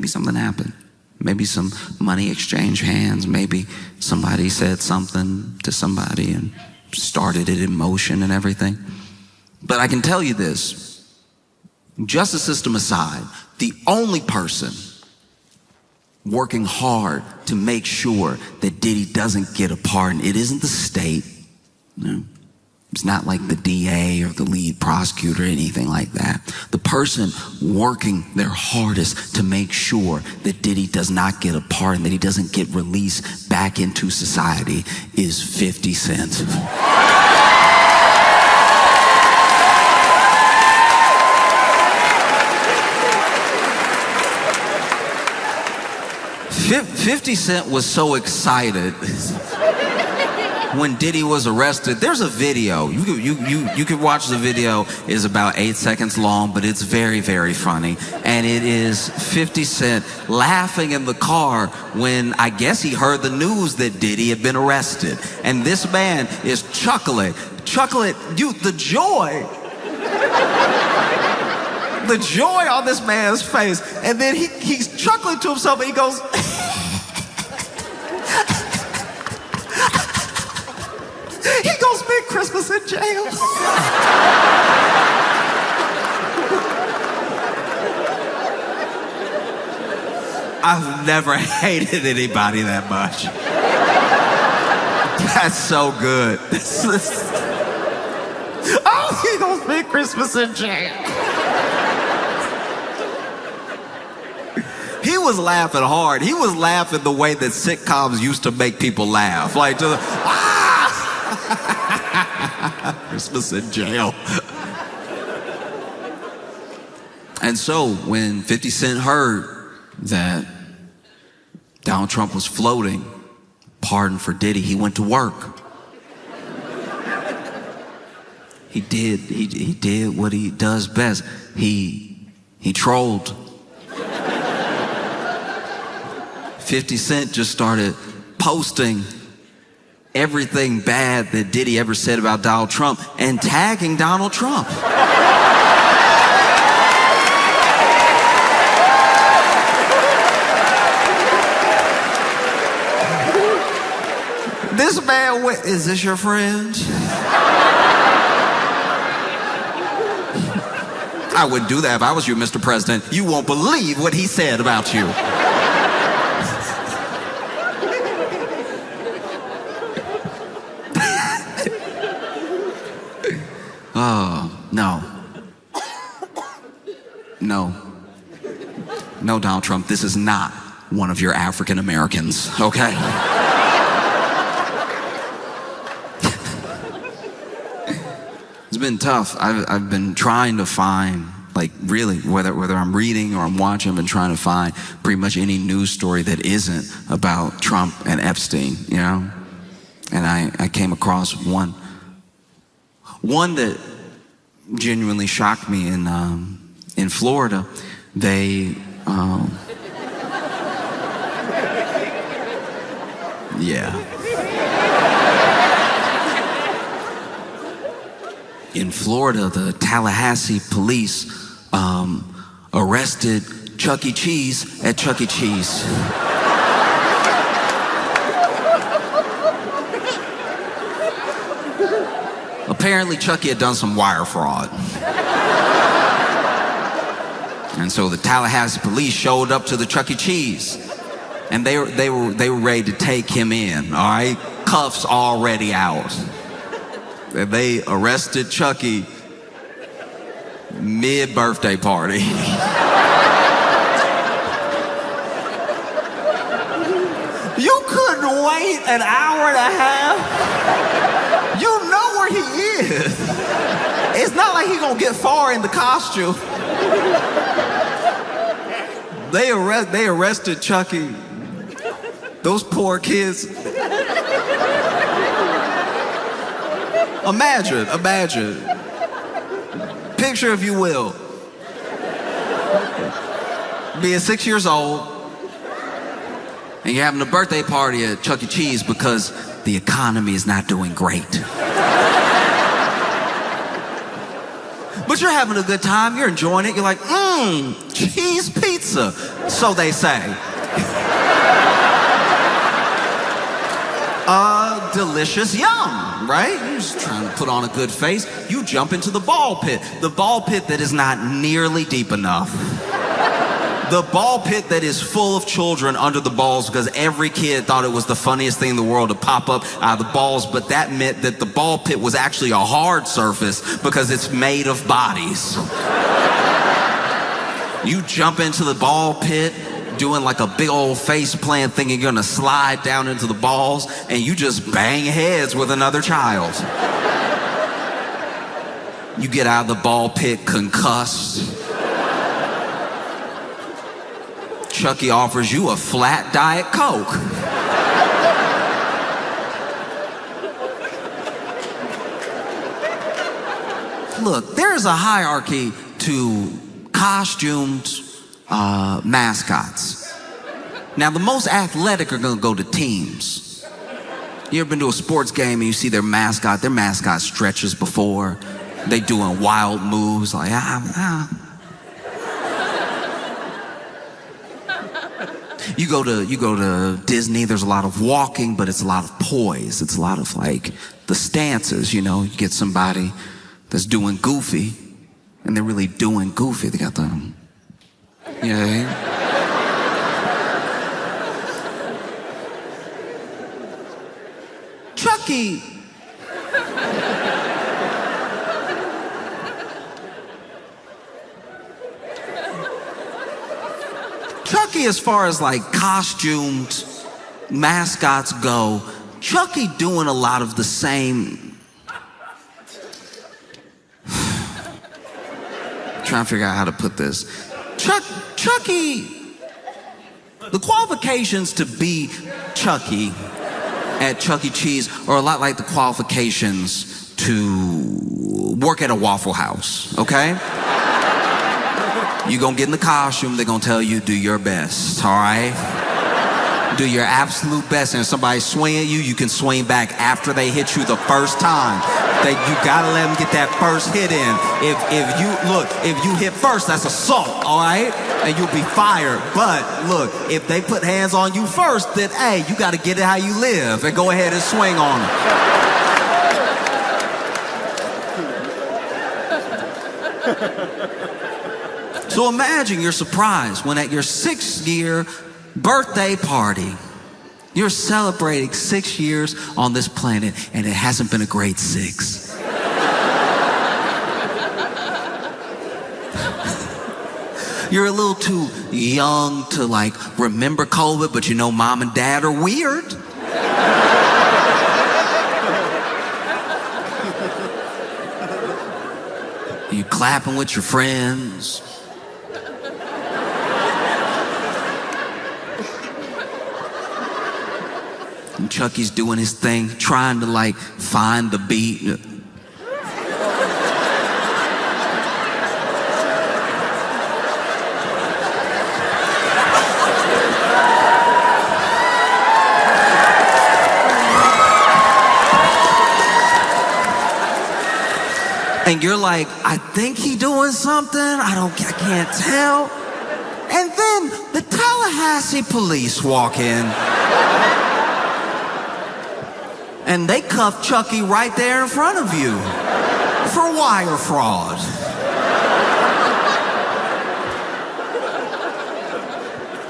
something happened. Maybe some money exchanged hands. Maybe somebody said something to somebody and started it in motion and everything. But I can tell you this, justice system aside, the only person working hard to make sure that Diddy doesn't get a pardon, it isn't the state. No. It's not like the DA or the lead prosecutor or anything like that. The person working their hardest to make sure that Diddy does not get a pardon, that he doesn't get released back into society is 50 Cent. 50 Cent was so excited when Diddy was arrested. There's a video. You could watch the video. It's about 8 seconds long, but it's very, very funny. And it is 50 Cent laughing in the car when I guess he heard the news that Diddy had been arrested. And this man is chuckling. The joy the joy on this man's face. And then he's chuckling to himself and he goes, he goes spend Christmas in jail. I've never hated anybody that much. That's so good. Oh, he gonna spend Christmas in jail. He was laughing hard. He was laughing the way that sitcoms used to make people laugh. Like, just, Christmas in jail. And so when 50 Cent heard that Donald Trump was floating pardon for Diddy, he went to work. He did what he does best. He trolled. 50 Cent just started posting everything bad that Diddy ever said about Donald Trump and tagging Donald Trump. This man went, is this your friend? I wouldn't do that if I was you, Mr. President. You won't believe what he said about you. Oh, no. No, Donald Trump, this is not one of your African Americans, okay? It's been tough. I've been trying to find, like, really, whether I'm reading or I'm watching, I've been trying to find pretty much any news story that isn't about Trump and Epstein, you know? And I came across one that genuinely shocked me in Florida. They, yeah. In Florida, the Tallahassee police arrested Chuck E. Cheese at Chuck E. Cheese. Apparently, Chucky had done some wire fraud. And so the Tallahassee police showed up to the Chuck E. Cheese. And they were ready to take him in, all right? Cuffs already out. And they arrested Chucky mid-birthday party. You couldn't wait an hour and a half? You know where he is. It's not like he gonna get far in the costume. They arrested Chucky. Those poor kids. Imagine. Picture, if you will, being 6 years old and you're having a birthday party at Chuck E. Cheese because the economy is not doing great. But you're having a good time, you're enjoying it, you're like, cheese pizza, so they say. Delicious yum, right? You're just trying to put on a good face. You jump into the ball pit that is not nearly deep enough. The ball pit that is full of children under the balls because every kid thought it was the funniest thing in the world to pop up out of the balls, but that meant that the ball pit was actually a hard surface because it's made of bodies. You jump into the ball pit doing like a big old face plant thinking you're gonna slide down into the balls and you just bang heads with another child. You get out of the ball pit concussed. Chucky offers you a flat Diet Coke. Look, there is a hierarchy to costumed mascots. Now, the most athletic are gonna go to teams. You ever been to a sports game and you see their mascot stretches before, they doing wild moves like, You go to Disney, there's a lot of walking, but it's a lot of poise. It's a lot of like the stances, you know. You get somebody that's doing goofy, and they're really doing goofy. They got the, yeah. Chucky. Chucky, as far as like costumed mascots go, Chucky doing a lot of the same. Trying to figure out how to put this. Chucky, the qualifications to be Chucky at Chuck E. Cheese are a lot like the qualifications to work at a Waffle House, okay? You're gonna get in the costume, they're gonna tell you, do your best, all right? Do your absolute best, and if somebody swing at you, you can swing back after they hit you the first time. You gotta let them get that first hit in. If you hit first, that's assault, all right? And you'll be fired. But look, if they put hands on you first, then hey, you gotta get it how you live and go ahead and swing on them. So imagine you're surprised when at your 6th-year birthday party, you're celebrating 6 years on this planet and it hasn't been a grade 6. You're a little too young to like remember COVID, but you know mom and dad are weird. You clapping with your friends. And Chucky's doing his thing, trying to like find the beat. And you're like, I think he doing something. I can't tell. And then the Tallahassee police walk in. And they cuff Chucky right there in front of you for wire fraud.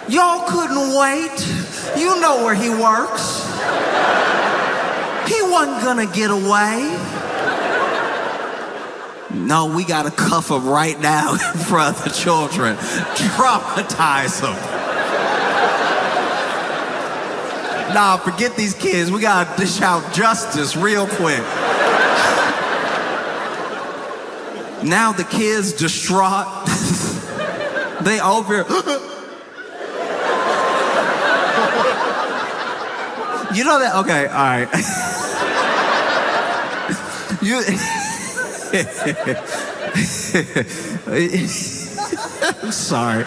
Y'all couldn't wait. You know where he works. He wasn't gonna get away. No, we gotta cuff him right now in front of the children. Traumatize them. Nah, forget these kids. We gotta dish out justice real quick. Now the kids distraught. They over. You know that? Okay, all right. I'm sorry.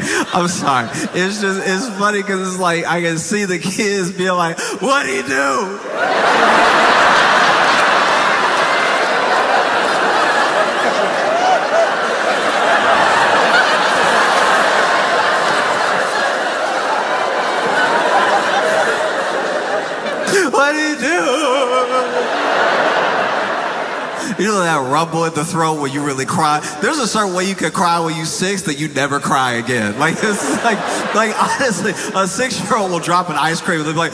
It's funny because it's like I can see the kids being like, what'd he do? What'd he do? You know that rumble in the throat when you really cry? There's a certain way you can cry when you're 6 that you never cry again. Like, this is like honestly, a 6-year-old will drop an ice cream and they'll be like,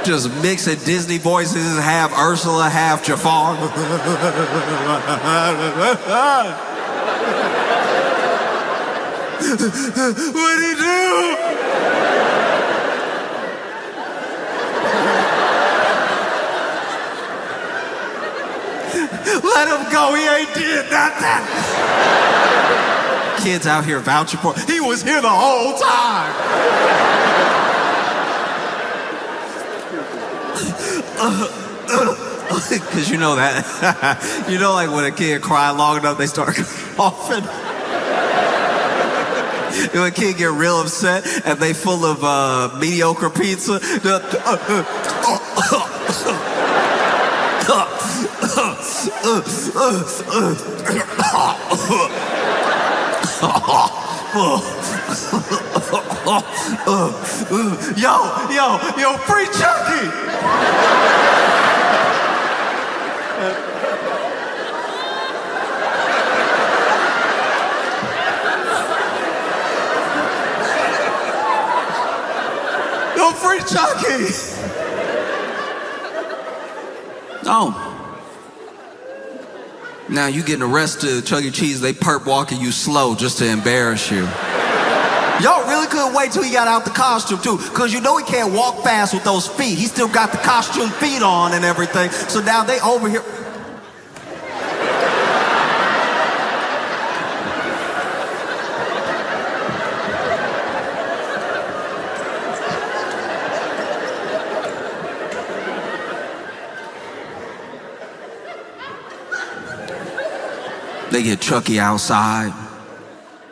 just mixing Disney voices, half Ursula, half Jafar. What'd he do? Let him go, he ain't did nothing. Kids out here vouching for, he was here the whole time. Because you know that. You know, like when a kid cries long enough, they start coughing. When a kid get real upset and they full of mediocre pizza. Yo, free Chucky! Yo, free Chucky! Oh. Now you getting arrested at Chuck E. Cheese, they perp walking you slow just to embarrass you. Y'all really couldn't wait till he got out the costume too, because you know he can't walk fast with those feet. He still got the costume feet on and everything. So now they over here. They get Chucky outside,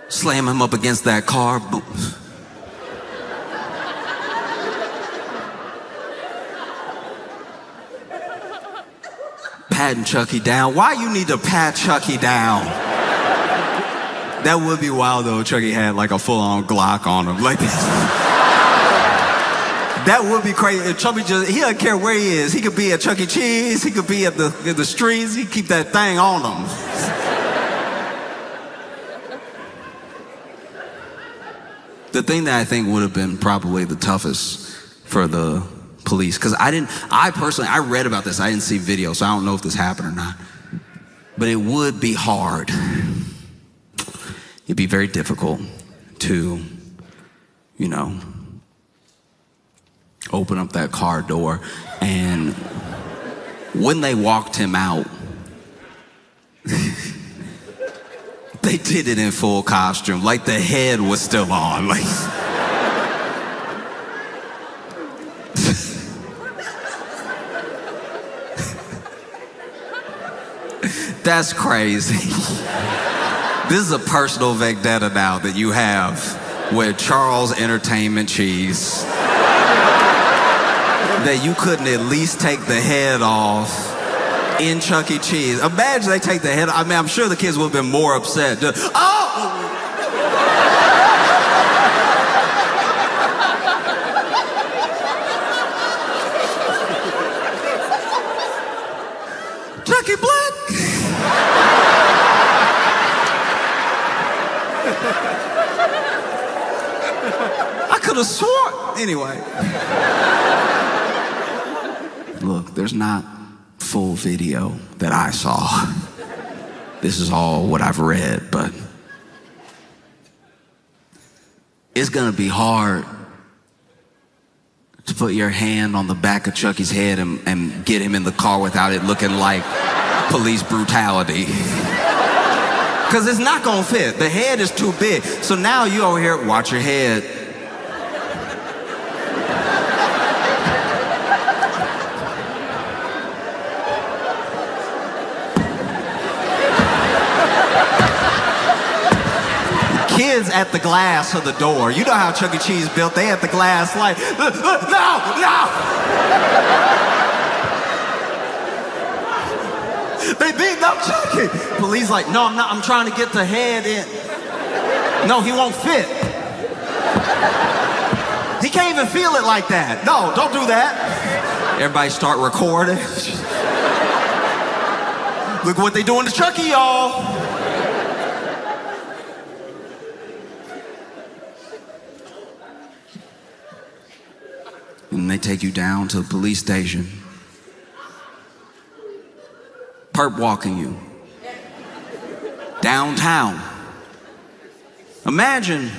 slam him up against that car. Boom. Patting Chucky down. Why you need to pat Chucky down? That would be wild though. Chucky had like a full-on Glock on him, like this. That would be crazy. If Chucky he doesn't care where he is. He could be at Chuck E. Cheese. He could be in the streets. He keep that thing on him. The thing that I think would have been probably the toughest for the police, because I personally read about this, I didn't see video, so I don't know if this happened or not, but it would be hard. It'd be very difficult to, open up that car door, and when they walked him out, they did it in full costume, like the head was still on. Like, that's crazy. This is a personal vendetta now that you have with Charles Entertainment Cheese. That you couldn't at least take the head off in Chuck E. Cheese. Imagine they take the head. I mean, I'm sure the kids would have been more upset. Chucky Black. I could have sworn. Anyway. Look, there's not full video that I saw. This is all what I've read, but it's gonna be hard to put your hand on the back of Chucky's head and get him in the car without it looking like police brutality. Because it's not gonna fit. The head is too big. So now you over here, watch your head. Kids at the glass of the door. You know how Chuck E. Cheese built. They had the glass like, no! They beating up Chucky. Police like, no, I'm not. I'm trying to get the head in. No, he won't fit. He can't even feel it like that. No, don't do that. Everybody start recording. Look what they doing to Chucky, y'all. And they take you down to the police station. Perp walking you. Downtown. Imagine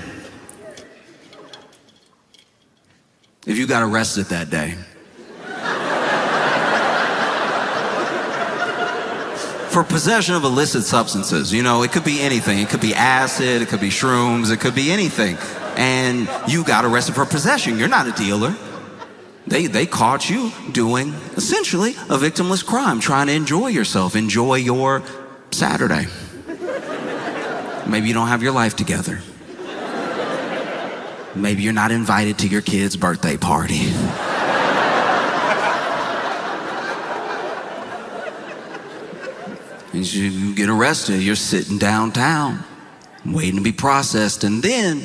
if you got arrested that day. For possession of illicit substances. You know, it could be anything. It could be acid, it could be shrooms, it could be anything. And you got arrested for possession. You're not a dealer. They caught you doing, essentially, a victimless crime, trying to enjoy yourself, enjoy your Saturday. Maybe you don't have your life together. Maybe you're not invited to your kid's birthday party. And you get arrested. You're sitting downtown, waiting to be processed, and then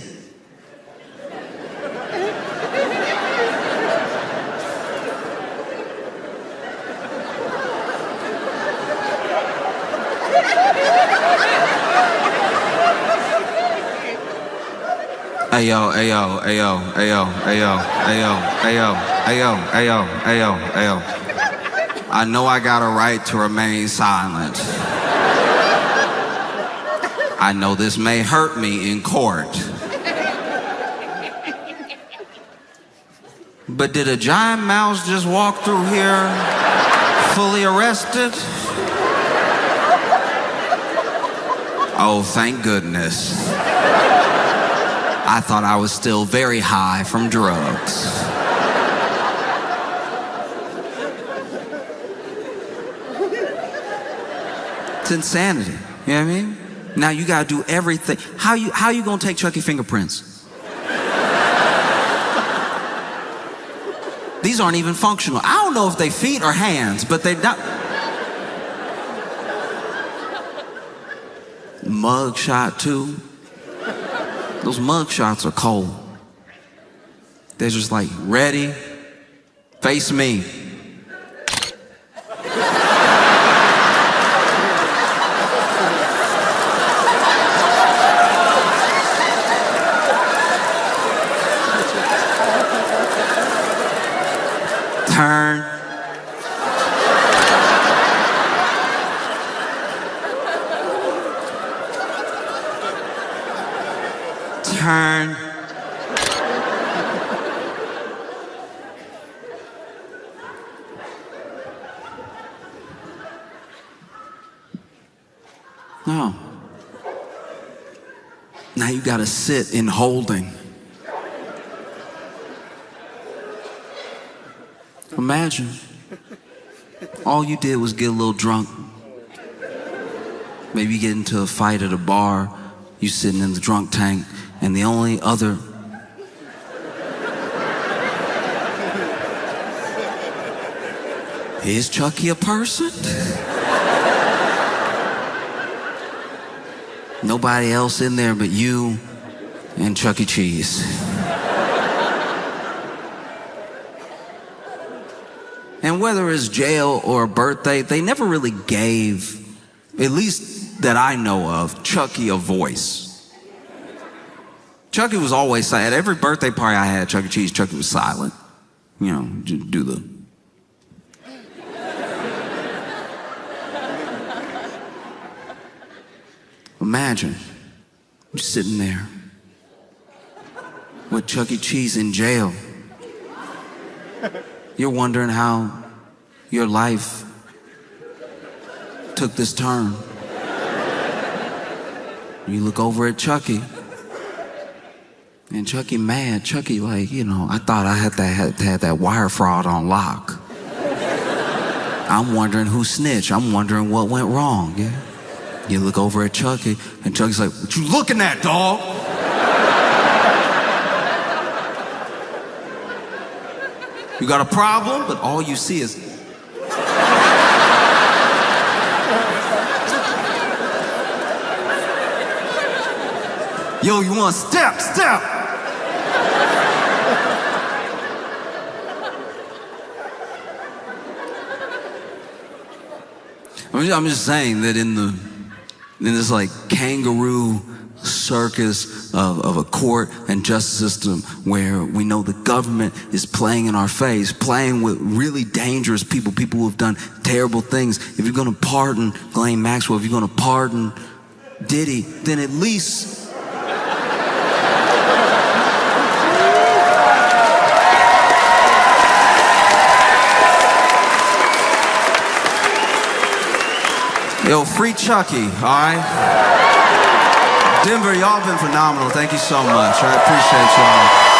Ayo. I know I got a right to remain silent. I know this may hurt me in court. But did a giant mouse just walk through here fully arrested? Oh, thank goodness. I thought I was still very high from drugs. It's insanity, you know what I mean? Now you gotta do everything. How you gonna take Chucky fingerprints? These aren't even functional. I don't know if they feet or hands, but they're not. Mug shot too. Those mug shots are cold. They're just like, ready, face me. Turn. Turn. No. Now you gotta sit in holding. Imagine all you did was get a little drunk. Maybe you get into a fight at a bar, you sitting in the drunk tank, and the only other is Chucky a person? Nobody else in there but you and Chuck E. Cheese. And whether it's jail or a birthday, they never really gave, at least that I know of, Chucky a voice. Chucky was always silent. At every birthday party I had at Chuck E. Cheese, Chucky was silent. You know, do the... Imagine you're sitting there with Chuck E. Cheese in jail. You're wondering how your life took this turn. You look over at Chucky, and Chucky mad. Chucky like, you know, I thought I had that wire fraud on lock. I'm wondering who snitched. I'm wondering what went wrong, yeah? You look over at Chucky, and Chucky's like, what you looking at, dog? You got a problem? But all you see is... Yo, you want step? I'm just saying that in this like kangaroo circus of a court and justice system where we know the government is playing in our face, playing with really dangerous people who have done terrible things. If you're gonna pardon Ghislaine Maxwell, if you're gonna pardon Diddy, then at least yo, free Chucky, all right? Denver, y'all been phenomenal. Thank you so much. I appreciate y'all.